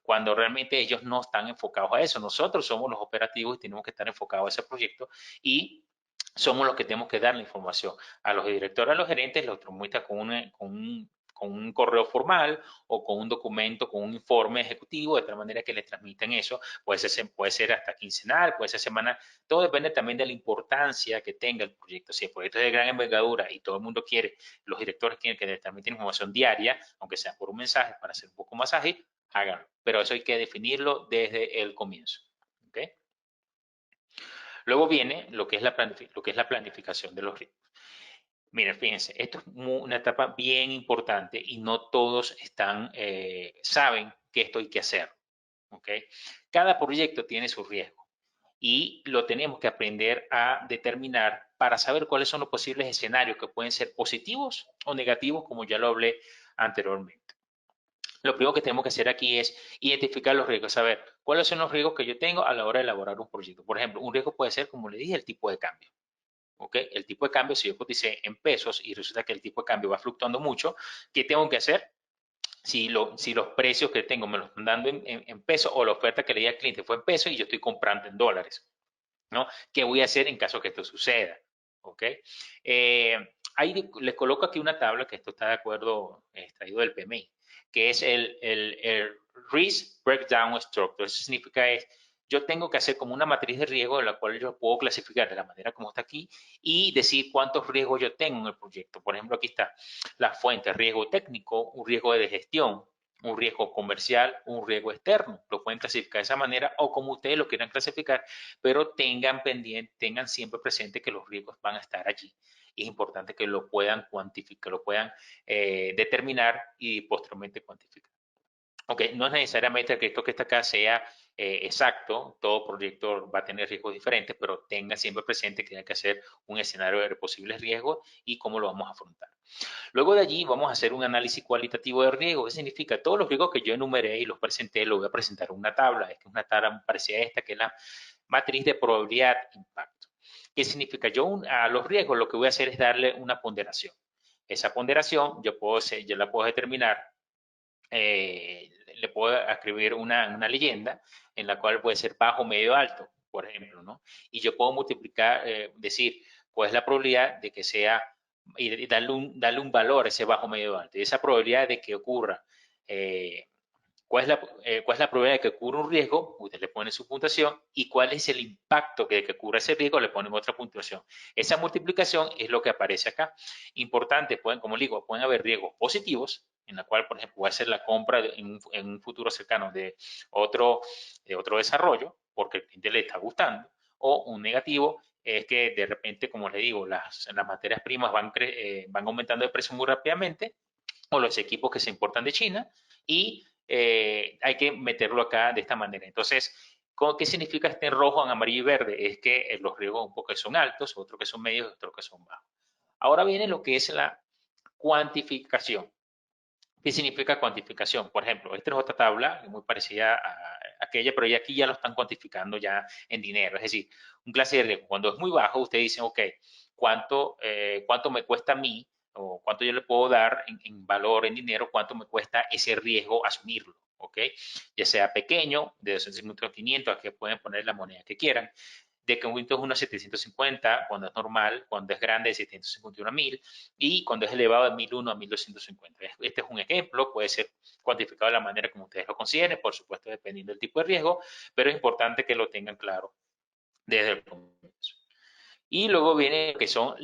Cuando realmente ellos no están enfocados a eso. Nosotros somos los operativos y tenemos que estar enfocados a ese proyecto y somos los que tenemos que dar la información. A los directores, a los gerentes, los transmitan con un correo formal o con un documento, con un informe ejecutivo, de tal manera que les transmiten eso. Puede ser hasta quincenal, puede ser semanal. Todo depende también de la importancia que tenga el proyecto. Si el proyecto es de gran envergadura y todo el mundo quiere, los directores quieren que les transmiten información diaria, aunque sea por un mensaje, para ser un poco más ágil, háganlo. Pero eso hay que definirlo desde el comienzo. ¿Ok? Luego viene lo que es la planificación de los ritmos. Miren, fíjense, esto es una etapa bien importante y no todos saben que esto hay que hacer. ¿Ok? Cada proyecto tiene su riesgo y lo tenemos que aprender a determinar para saber cuáles son los posibles escenarios que pueden ser positivos o negativos, como ya lo hablé anteriormente. Lo primero que tenemos que hacer aquí es identificar los riesgos, saber cuáles son los riesgos que yo tengo a la hora de elaborar un proyecto. Por ejemplo, un riesgo puede ser, como le dije, el tipo de cambio. ¿Ok? El tipo de cambio, si yo coticé en pesos y resulta que el tipo de cambio va fluctuando mucho, ¿qué tengo que hacer? Si los precios que tengo me los están dando en pesos o la oferta que le di al cliente fue en pesos y yo estoy comprando en dólares. ¿no? ¿Qué voy a hacer en caso que esto suceda? ¿Ok? Ahí les coloco aquí una tabla, que esto está de acuerdo, extraído del PMI, que es el Risk Breakdown Structure. Eso significa es, yo tengo que hacer como una matriz de riesgo en la cual yo puedo clasificar de la manera como está aquí y decir cuántos riesgos yo tengo en el proyecto. Por ejemplo, aquí está la fuente, riesgo técnico, un riesgo de gestión, un riesgo comercial, un riesgo externo. Lo pueden clasificar de esa manera o como ustedes lo quieran clasificar, pero tengan pendiente, tengan siempre presente que los riesgos van a estar allí. Y es importante que lo puedan cuantificar, lo puedan determinar y posteriormente cuantificar. Ok, no es necesariamente que esto que está acá sea exacto, todo proyecto va a tener riesgos diferentes, pero tengan siempre presente que hay que hacer un escenario de posibles riesgos y cómo lo vamos a afrontar. Luego de allí vamos a hacer un análisis cualitativo de riesgo. ¿Qué significa? Todos los riesgos que yo enumeré y los presenté, los voy a presentar en una tabla. Es que una tabla parecida a esta, que es la matriz de probabilidad-impacto. ¿Qué significa? Yo a los riesgos lo que voy a hacer es darle una ponderación. Esa ponderación yo la puedo determinar, le puedo escribir una leyenda en la cual puede ser bajo, medio, alto, por ejemplo, ¿no? Y yo puedo multiplicar, decir, cuál es la probabilidad de que sea, y darle un valor a ese bajo, medio, alto. Y esa probabilidad de que ocurra, eh, cuál es la probabilidad de que ocurra un riesgo, usted le pone su puntuación, y cuál es el impacto de que ocurra ese riesgo, le ponen otra puntuación. Esa multiplicación es lo que aparece acá. Importante, como digo, pueden haber riesgos positivos, en la cual, por ejemplo, voy a hacer la compra en un futuro cercano otro, de otro desarrollo, porque el cliente le está gustando, o un negativo, es que de repente, como le digo, las materias primas van aumentando de precio muy rápidamente, o los equipos que se importan de China, y hay que meterlo acá de esta manera. Entonces, ¿qué significa este en rojo, en amarillo y verde? Es que los riesgos un poco son altos, otros que son medios, otros que son bajos. Ahora viene lo que es la cuantificación. ¿Qué significa cuantificación? Por ejemplo, esta es otra tabla muy parecida a aquella, pero ya aquí ya lo están cuantificando ya en dinero. Es decir, un clase de riesgo, cuando es muy bajo, usted dice, ok, ¿cuánto me cuesta a mí o cuánto yo le puedo dar en valor, en dinero, cuánto me cuesta ese riesgo asumirlo? ¿Ok? Ya sea pequeño, de 250 a 500, a que pueden poner la moneda que quieran, de que un Windows 1 a 750, cuando es normal, cuando es grande de 751 a 1000 y cuando es elevado de 1001 a 1250. Este es un ejemplo, puede ser cuantificado de la manera como ustedes lo consideren, por supuesto dependiendo del tipo de riesgo, pero es importante que lo tengan claro desde el comienzo. Y luego viene lo que son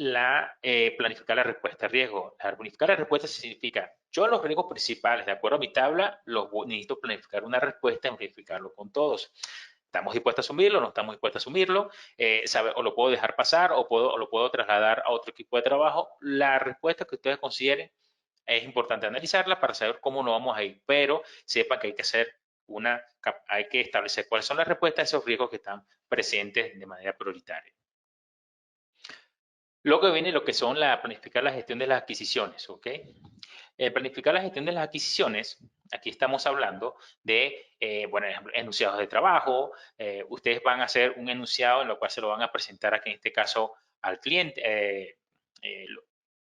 planificar la respuesta a riesgo. Planificar la respuesta significa, yo los riesgos principales, de acuerdo a mi tabla, necesito planificar una respuesta y planificarlo con todos. ¿Estamos dispuestos a asumirlo? ¿No estamos dispuestos a asumirlo? O lo puedo dejar pasar o lo puedo trasladar a otro equipo de trabajo. La respuesta que ustedes consideren es importante analizarla para saber cómo nos vamos a ir, pero sepan que hay que establecer cuáles son las respuestas a esos riesgos que están presentes de manera prioritaria. Luego viene lo que son planificar la gestión de las adquisiciones, ¿ok? Planificar la gestión de las adquisiciones, aquí estamos hablando de, bueno, enunciados de trabajo. Ustedes van a hacer un enunciado en lo cual se lo van a presentar aquí, en este caso, al cliente.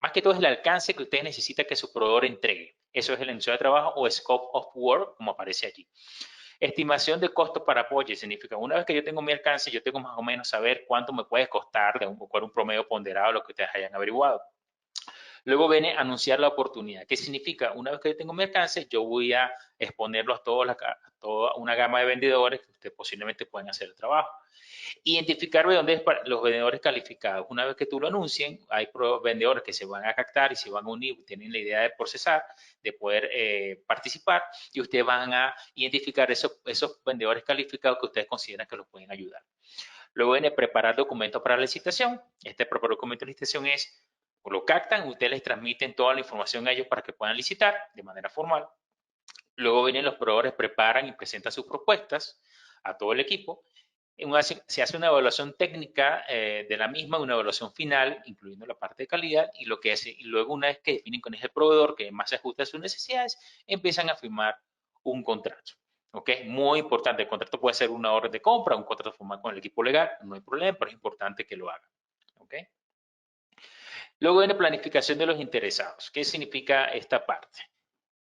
Más que todo es el alcance que ustedes necesitan que su proveedor entregue. Eso es el enunciado de trabajo o scope of work, como aparece allí. Estimación de costos para apoyo significa, una vez que yo tengo mi alcance, yo tengo más o menos saber cuánto me puede costar de un promedio ponderado de lo que ustedes hayan averiguado. Luego viene anunciar la oportunidad. ¿Qué significa? Una vez que yo tengo mi alcance, yo voy a exponerlo a toda una gama de vendedores que ustedes posiblemente pueden hacer el trabajo. Identificar los vendedores calificados. Una vez que tú lo anuncien, hay vendedores que se van a captar y se van a unir, tienen la idea de procesar, de poder participar, y ustedes van a identificar esos vendedores calificados que ustedes consideran que los pueden ayudar. Luego viene preparar documentos para la licitación. Este preparar documento de licitación es, lo captan, ustedes les transmiten toda la información a ellos para que puedan licitar de manera formal. Luego vienen los proveedores, preparan y presentan sus propuestas a todo el equipo. Se hace una evaluación técnica de la misma, una evaluación final, incluyendo la parte de calidad, y luego una vez que definen con ese proveedor que más se ajusta a sus necesidades, empiezan a firmar un contrato. ¿Ok? Muy importante, el contrato puede ser una orden de compra, un contrato formal con el equipo legal, no hay problema, pero es importante que lo hagan. ¿Ok? Luego viene planificación de los interesados. ¿Qué significa esta parte?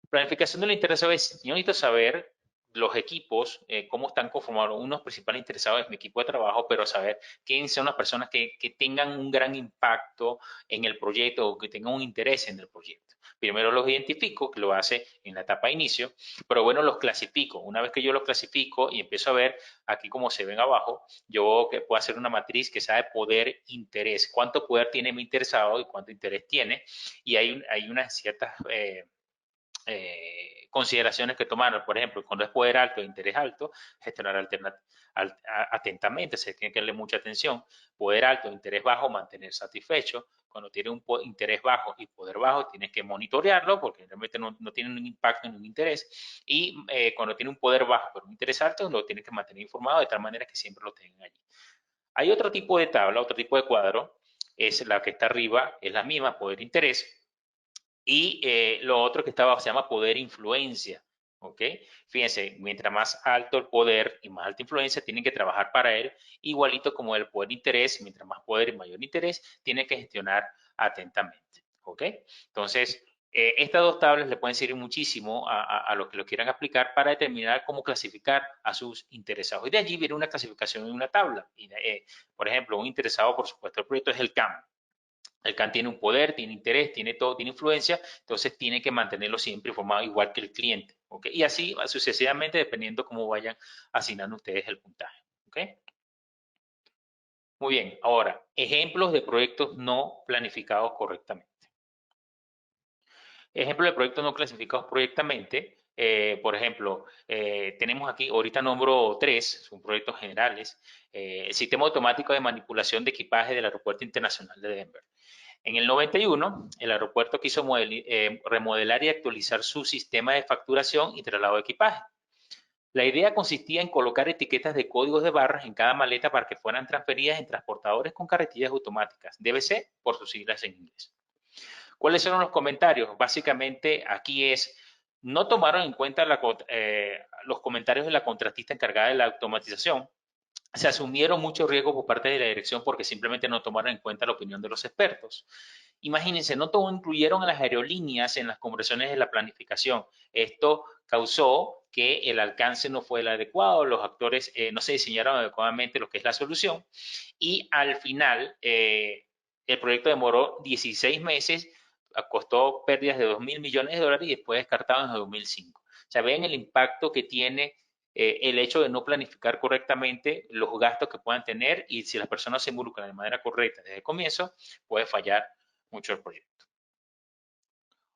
Planificación de los interesados es, yo necesito saber los equipos, cómo están conformados, unos principales interesados en mi equipo de trabajo, pero saber quiénes son las personas que tengan un gran impacto en el proyecto o que tengan un interés en el proyecto. Primero los identifico, que lo hace en la etapa de inicio, pero bueno, los clasifico. Una vez que yo los clasifico y empiezo a ver aquí como se ven abajo, yo que puedo hacer una matriz que sabe poder, interés, cuánto poder tiene mi interesado y cuánto interés tiene, y hay unas ciertas consideraciones que tomar. Por ejemplo, cuando es poder alto e interés alto, gestionar atentamente, se tiene que darle mucha atención. Poder alto, interés bajo, mantener satisfecho. Cuando tiene un interés bajo y poder bajo, tienes que monitorearlo porque realmente no tiene un impacto en un interés. Y cuando tiene un poder bajo pero un interés alto, lo tienes que mantener informado de tal manera que siempre lo tengan allí. Hay otro tipo de tabla, otro tipo de cuadro, es la que está arriba, es la misma, poder interés, y lo otro que estaba se llama poder influencia. ¿Ok? Fíjense, mientras más alto el poder y más alta influencia, tienen que trabajar para él, igualito como el poder interés, mientras más poder y mayor interés, tienen que gestionar atentamente. ¿Ok? Entonces, estas dos tablas le pueden servir muchísimo a los que lo quieran aplicar para determinar cómo clasificar a sus interesados. Y de allí viene una clasificación en una tabla. Y, por ejemplo, un interesado, por supuesto, el proyecto es el CAM. El CAN tiene un poder, tiene interés, tiene todo, tiene influencia, entonces tiene que mantenerlo siempre informado igual que el cliente. ¿Ok? Y así sucesivamente dependiendo cómo vayan asignando ustedes el puntaje. ¿Ok? Muy bien, ahora, ejemplos de proyectos no planificados correctamente. Ejemplos de proyectos no clasificados correctamente. Por ejemplo, tenemos aquí, ahorita nombro 3, son proyectos generales. El sistema automático de manipulación de equipaje del Aeropuerto Internacional de Denver. En el 91, el aeropuerto quiso remodelar y actualizar su sistema de facturación y traslado de equipaje. La idea consistía en colocar etiquetas de códigos de barras en cada maleta para que fueran transferidas en transportadores con carretillas automáticas, DBC por sus siglas en inglés. ¿Cuáles fueron los comentarios? Básicamente aquí no tomaron en cuenta los comentarios de la contratista encargada de la automatización. Se asumieron muchos riesgos por parte de la dirección porque simplemente no tomaron en cuenta la opinión de los expertos. Imagínense, no todo incluyeron a las aerolíneas en las conversaciones de la planificación. Esto causó que el alcance no fue el adecuado, los actores no se diseñaron adecuadamente lo que es la solución y al final el proyecto demoró 16 meses, costó pérdidas de 2.000 millones de dólares y después descartado en el 2005. O sea, ven el impacto que tiene el hecho de no planificar correctamente los gastos que puedan tener y si las personas se involucran de manera correcta desde el comienzo, puede fallar mucho el proyecto.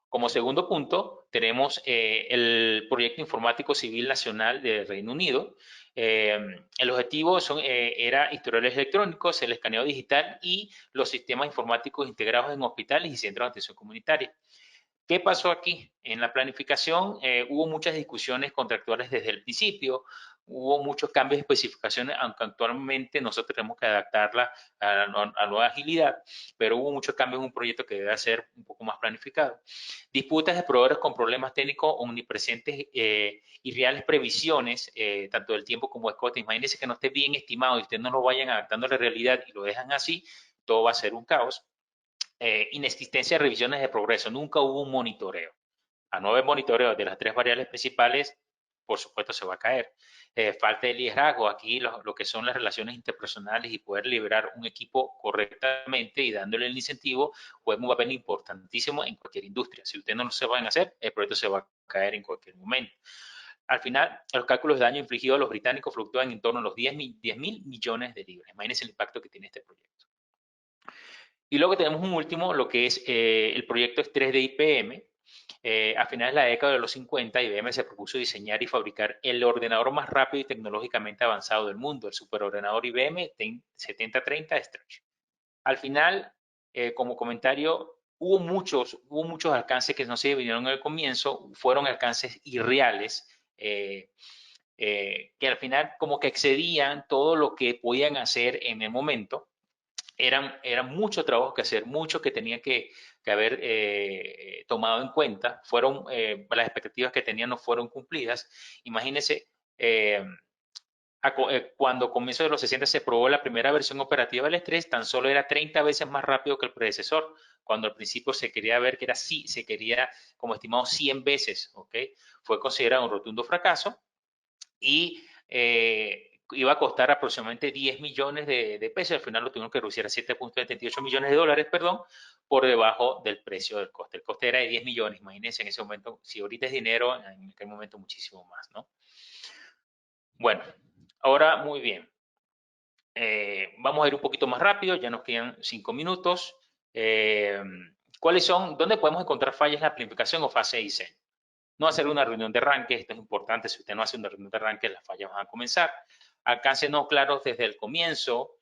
Como segundo punto, tenemos el Proyecto Informático Civil Nacional del Reino Unido. El objetivo era historiales electrónicos, el escaneo digital y los sistemas informáticos integrados en hospitales y centros de atención comunitaria. ¿Qué pasó aquí? En la planificación hubo muchas discusiones contractuales desde el principio, hubo muchos cambios de especificaciones, aunque actualmente nosotros tenemos que adaptarla a la nueva agilidad, pero hubo muchos cambios en un proyecto que debe ser un poco más planificado. Disputas de proveedores con problemas técnicos omnipresentes y reales previsiones, tanto del tiempo como de coste. Imagínense que no esté bien estimado y ustedes no lo vayan adaptando a la realidad y lo dejan así, todo va a ser un caos. Inexistencia de revisiones de progreso, nunca hubo un monitoreo. A no haber monitoreo de las 3 variables principales, por supuesto se va a caer. Falta de liderazgo, aquí lo que son las relaciones interpersonales y poder liberar un equipo correctamente y dándole el incentivo, pues un papel importantísimo en cualquier industria. Si ustedes no lo se van a hacer, el proyecto se va a caer en cualquier momento. Al final, los cálculos de daño infligido a los británicos fluctúan en torno a los 10.000 millones de libras. Imagínense el impacto que tiene este proyecto. Y luego tenemos un último, lo que es el proyecto Estrés de IBM. A finales de la década de los 50, IBM se propuso diseñar y fabricar el ordenador más rápido y tecnológicamente avanzado del mundo, el superordenador IBM 7030 Stretch. Al final, como comentario, hubo muchos alcances que no se vinieron al comienzo, fueron alcances irreales, que al final como que excedían todo lo que podían hacer en el momento. Era mucho trabajo que hacer, mucho que tenía que haber tomado en cuenta. Las expectativas que tenían no fueron cumplidas. Imagínense, cuando comienzo de los 60 se probó la primera versión operativa del estrés, tan solo era 30 veces más rápido que el predecesor, cuando al principio se quería ver que era sí, se quería como estimado 100 veces, ¿ok? Fue considerado un rotundo fracaso y iba a costar aproximadamente 10 millones de pesos. Al final lo tuvieron que reducir a 7.78 millones de dólares, perdón, por debajo del precio del coste. El coste era de 10 millones, imagínense en ese momento, si ahorita es dinero, en aquel momento muchísimo más, ¿no? Bueno, ahora muy bien. Vamos a ir un poquito más rápido, ya nos quedan 5 minutos. ¿Cuáles son, dónde podemos encontrar fallas en la planificación o fase de diseño? No hacer una reunión de arranque, esto es importante, si usted no hace una reunión de arranque, las fallas van a comenzar. Alcance no claros desde el comienzo,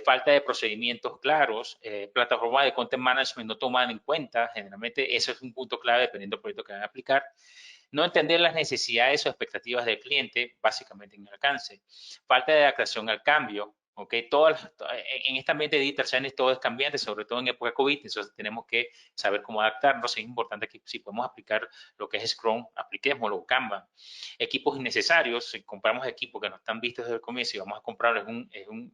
falta de procedimientos claros, plataforma de content management no toman en cuenta, generalmente eso es un punto clave dependiendo del proyecto que van a aplicar. No entender las necesidades o expectativas del cliente, básicamente en el alcance. Falta de adaptación al cambio, ¿ok? En este ambiente de digital science todo es cambiante, sobre todo en época COVID, entonces tenemos que saber cómo adaptarnos. Es importante que si podemos aplicar lo que es Scrum, apliquémoslo, Canva. Equipos innecesarios, si compramos equipos que no están vistos desde el comienzo y vamos a comprarlos,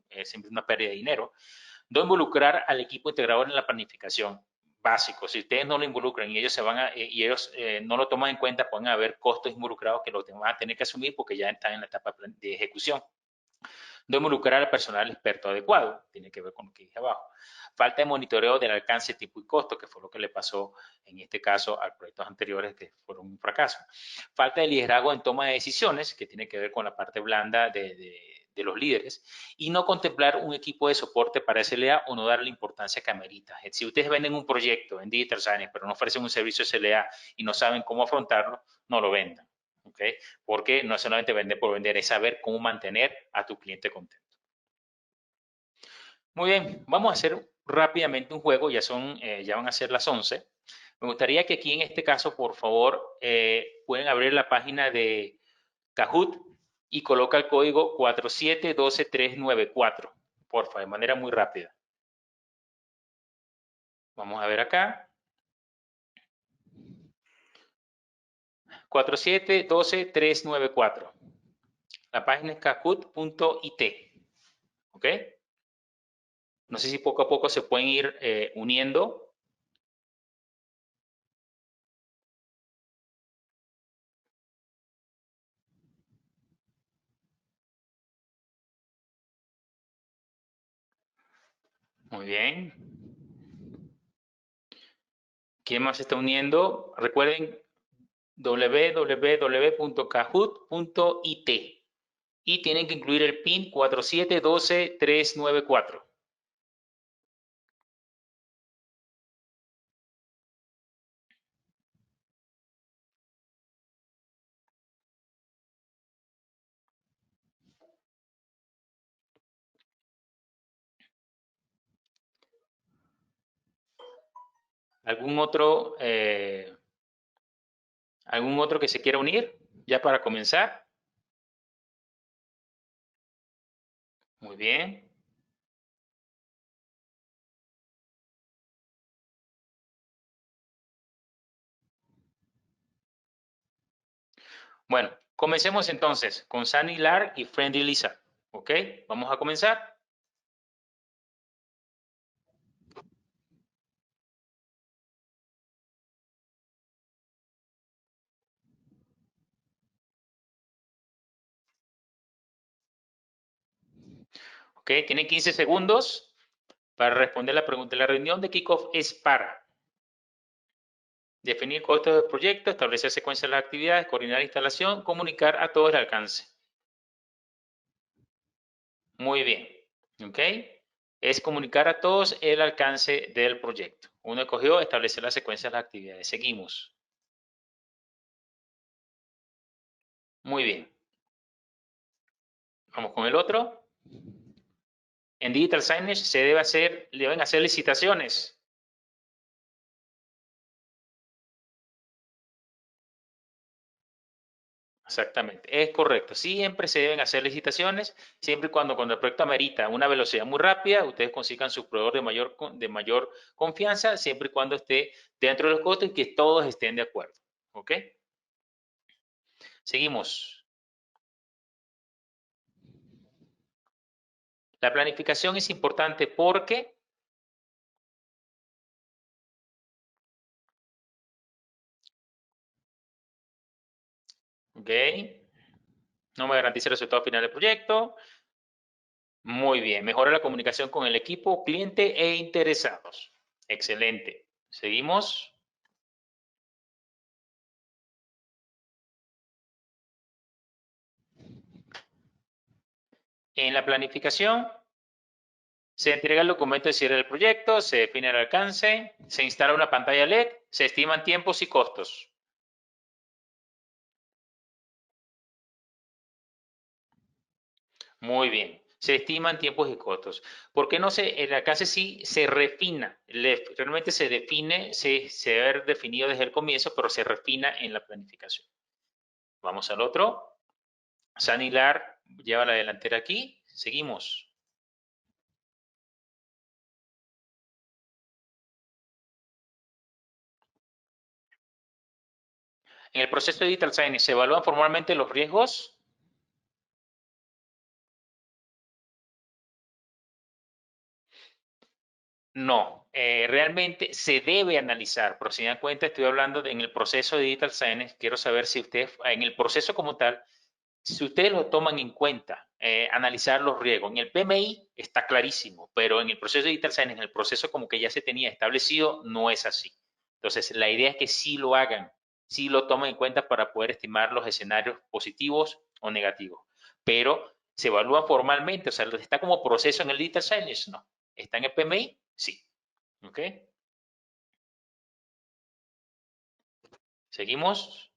es siempre una pérdida de dinero. No involucrar al equipo integrador en la planificación. Básico. Si ustedes no lo involucran y ellos no lo toman en cuenta, pueden haber costos involucrados que los van a tener que asumir porque ya están en la etapa de ejecución. No involucrar al personal experto adecuado, tiene que ver con lo que dije abajo. Falta de monitoreo del alcance, tipo y costo, que fue lo que le pasó en este caso a proyectos anteriores que fueron un fracaso. Falta de liderazgo en toma de decisiones, que tiene que ver con la parte blanda de los líderes, y no contemplar un equipo de soporte para SLA o no darle la importancia que amerita. Si ustedes venden un proyecto en Digital Science, pero no ofrecen un servicio SLA y no saben cómo afrontarlo, no lo vendan. ¿Okay? Porque no solamente vender por vender, es saber cómo mantener a tu cliente contento. Muy bien, vamos a hacer rápidamente un juego, ya van a ser las 11. Me gustaría que aquí en este caso, por favor, pueden abrir la página de Kahoot y coloca el código 4712394, porfa, de manera muy rápida. Vamos a ver acá. 4712394. La página es kahoot.it. ¿Ok? No sé si poco a poco se pueden ir uniendo. Muy bien. ¿Quién más se está uniendo? Recuerden www.kahoot.it y tienen que incluir el PIN 4712394. ¿Algún otro que se quiera unir ya para comenzar? Muy bien. Bueno, comencemos entonces con Sunny Lark y Friendly Lisa. ¿Ok? Vamos a comenzar. ¿Ok? Tienen 15 segundos para responder la pregunta. La reunión de kickoff es para definir costos del proyecto, establecer secuencias de las actividades, coordinar la instalación, comunicar a todos el alcance. Muy bien. ¿Ok? Es comunicar a todos el alcance del proyecto. Uno escogió establecer la secuencia de las actividades. Seguimos. Muy bien. Vamos con el otro. En Digital Signage deben hacer licitaciones. Exactamente, es correcto. Siempre se deben hacer licitaciones, siempre y cuando el proyecto amerita una velocidad muy rápida, ustedes consigan su proveedor de mayor confianza, siempre y cuando esté dentro de los costos y que todos estén de acuerdo. ¿Ok? Seguimos. La planificación es importante porque ¿ok? No me garantiza el resultado final del proyecto. Muy bien. Mejora la comunicación con el equipo, cliente e interesados. Excelente. Seguimos. En la planificación, se entrega el documento de cierre del proyecto, se define el alcance, se instala una pantalla LED, se estiman tiempos y costos. Muy bien. Se estiman tiempos y costos. ¿Por qué no el alcance sí se refina? Realmente se define, se debe haber definido desde el comienzo, pero se refina en la planificación. Vamos al otro. Sanilar lleva la delantera aquí. Seguimos. En el proceso de Digital Signage, ¿se evalúan formalmente los riesgos? No, realmente se debe analizar, pero si dan cuenta, estoy hablando en el proceso de Digital Signage, quiero saber si ustedes, en el proceso como tal, si ustedes lo toman en cuenta, analizar los riesgos. En el PMI está clarísimo, pero en el proceso de Digital Signage, en el proceso como que ya se tenía establecido, no es así. Entonces, la idea es que sí lo hagan, sí lo tomen en cuenta para poder estimar los escenarios positivos o negativos. Pero se evalúa formalmente, o sea, está como proceso en el Digital Signage, no. ¿Está en el PMI? Sí. ¿Ok? Seguimos.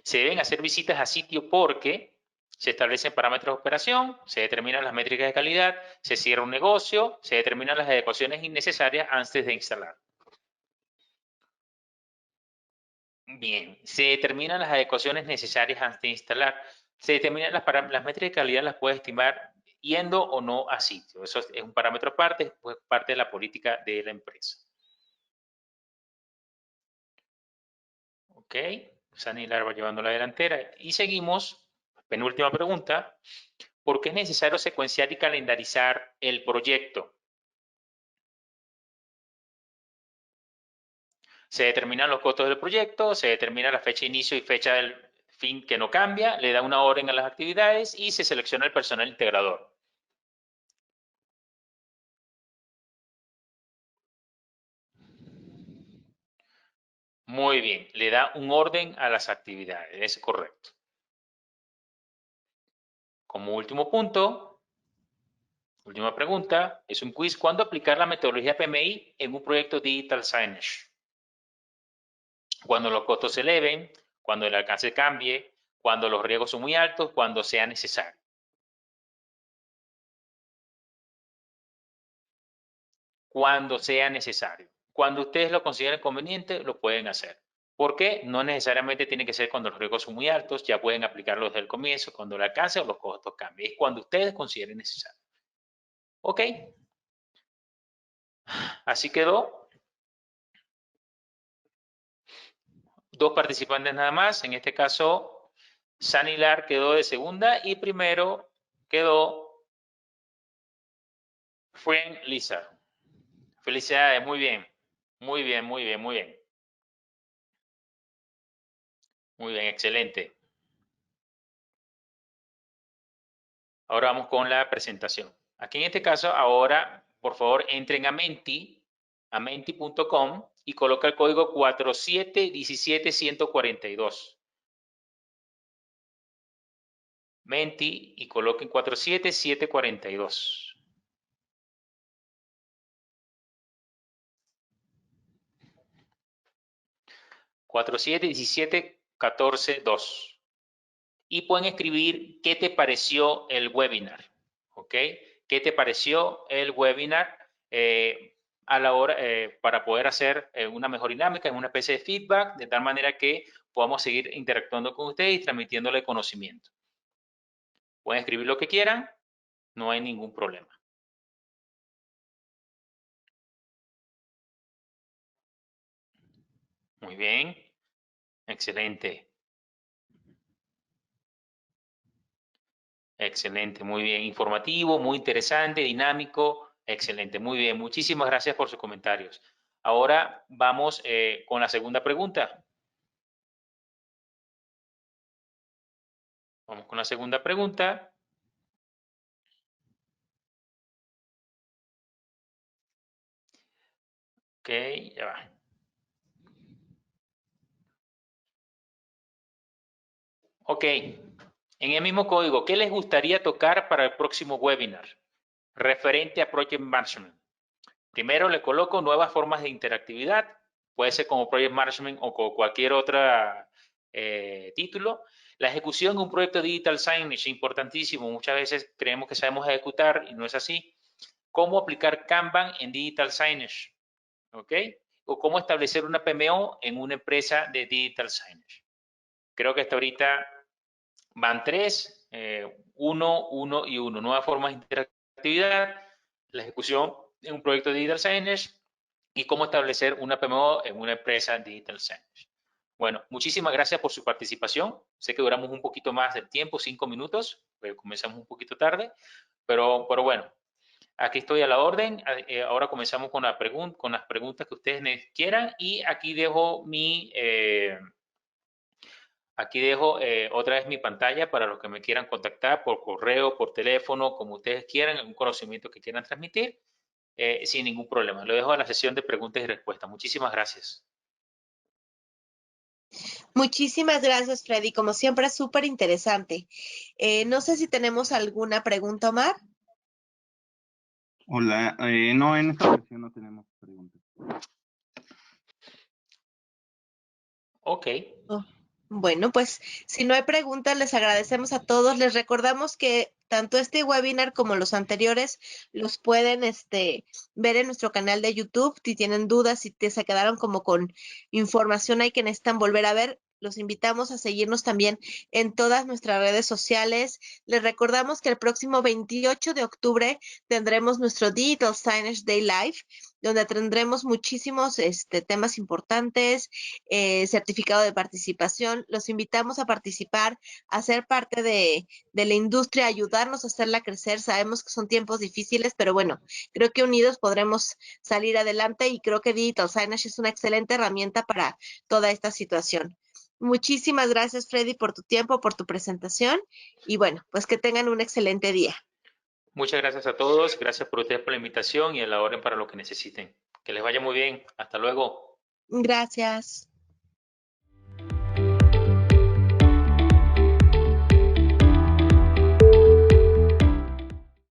Se deben hacer visitas a sitio porque se establecen parámetros de operación, se determinan las métricas de calidad, se cierra un negocio, se determinan las adecuaciones innecesarias antes de instalar. Bien, se determinan las adecuaciones necesarias antes de instalar. Se determinan las métricas de calidad, las puede estimar yendo o no a sitio. Eso es un parámetro aparte, pues parte de la política de la empresa. Ok, Sanilar va llevando la delantera. Y seguimos, penúltima pregunta. ¿Por qué es necesario secuenciar y calendarizar el proyecto? Se determinan los costos del proyecto, se determina la fecha de inicio y fecha del fin que no cambia, le da una orden a las actividades y se selecciona el personal integrador. Muy bien, le da un orden a las actividades, es correcto. Como último punto, última pregunta, es un quiz. ¿Cuándo aplicar la metodología PMI en un proyecto Digital Signage? Cuando los costos se eleven, cuando el alcance cambie, cuando los riesgos son muy altos, cuando sea necesario. Cuando sea necesario. Cuando ustedes lo consideren conveniente, lo pueden hacer. ¿Por qué? No necesariamente tiene que ser cuando los riesgos son muy altos, ya pueden aplicarlo desde el comienzo, cuando el alcance o los costos cambien. Es cuando ustedes consideren necesario. ¿Ok? Así quedó. Dos participantes nada más. En este caso, Sanilar quedó de segunda y primero quedó Friend Lisa. Felicidades, muy bien. Muy bien, muy bien, muy bien. Muy bien, excelente. Ahora vamos con la presentación. Aquí en este caso, ahora, por favor, entren a menti.com y coloca el código 4717142. Menti y coloquen 47742. 4717142. Y pueden escribir qué te pareció el webinar, ¿ok? ¿Qué te pareció el webinar a la hora para poder hacer una mejor dinámica, una especie de feedback, de tal manera que podamos seguir interactuando con ustedes y transmitiéndole conocimiento? Pueden escribir lo que quieran, no hay ningún problema. Muy bien, excelente. Excelente, muy bien. Informativo, muy interesante, dinámico. Excelente, muy bien. Muchísimas gracias por sus comentarios. Ahora vamos con la segunda pregunta. Vamos con la segunda pregunta. Ok, ya va. Ok, en el mismo código, ¿qué les gustaría tocar para el próximo webinar? Referente a Project Management. Primero le coloco nuevas formas de interactividad. Puede ser como Project Management o con cualquier otro título. La ejecución de un proyecto Digital Signage, importantísimo. Muchas veces creemos que sabemos ejecutar y no es así. ¿Cómo aplicar Kanban en Digital Signage? ¿Ok? O cómo establecer una PMO en una empresa de Digital Signage. Creo que hasta ahorita van 3, 1, 1 y 1. Nuevas formas de interactividad, la ejecución en un proyecto de Digital Signage y cómo establecer una PMO en una empresa Digital Signage. Bueno, muchísimas gracias por su participación. Sé que duramos un poquito más del tiempo, 5 minutos, comenzamos un poquito tarde, pero bueno, aquí estoy a la orden. Ahora comenzamos con las preguntas que ustedes quieran y aquí dejo otra vez mi pantalla para los que me quieran contactar por correo, por teléfono, como ustedes quieran, algún conocimiento que quieran transmitir, sin ningún problema. Lo dejo a la sesión de preguntas y respuestas. Muchísimas gracias. Muchísimas gracias, Freddy. Como siempre, es súper interesante. No sé si tenemos alguna pregunta, Omar. Hola, no, en esta ocasión no tenemos preguntas. Ok. Oh, bueno, pues si no hay preguntas, les agradecemos a todos. Les recordamos que tanto este webinar como los anteriores los pueden ver en nuestro canal de YouTube. Si tienen dudas, si se quedaron como con información ahí que necesitan volver a ver, los invitamos a seguirnos también en todas nuestras redes sociales. Les recordamos que el próximo 28 de octubre tendremos nuestro Digital Signage Day Live, donde tendremos muchísimos temas importantes, certificado de participación. Los invitamos a participar, a ser parte de la industria, ayudarnos a hacerla crecer. Sabemos que son tiempos difíciles, pero bueno, creo que unidos podremos salir adelante y creo que Digital Signage es una excelente herramienta para toda esta situación. Muchísimas gracias, Freddy, por tu tiempo, por tu presentación y bueno, pues que tengan un excelente día. Muchas gracias a todos. Gracias por ustedes por la invitación y a la orden para lo que necesiten. Que les vaya muy bien. Hasta luego. Gracias.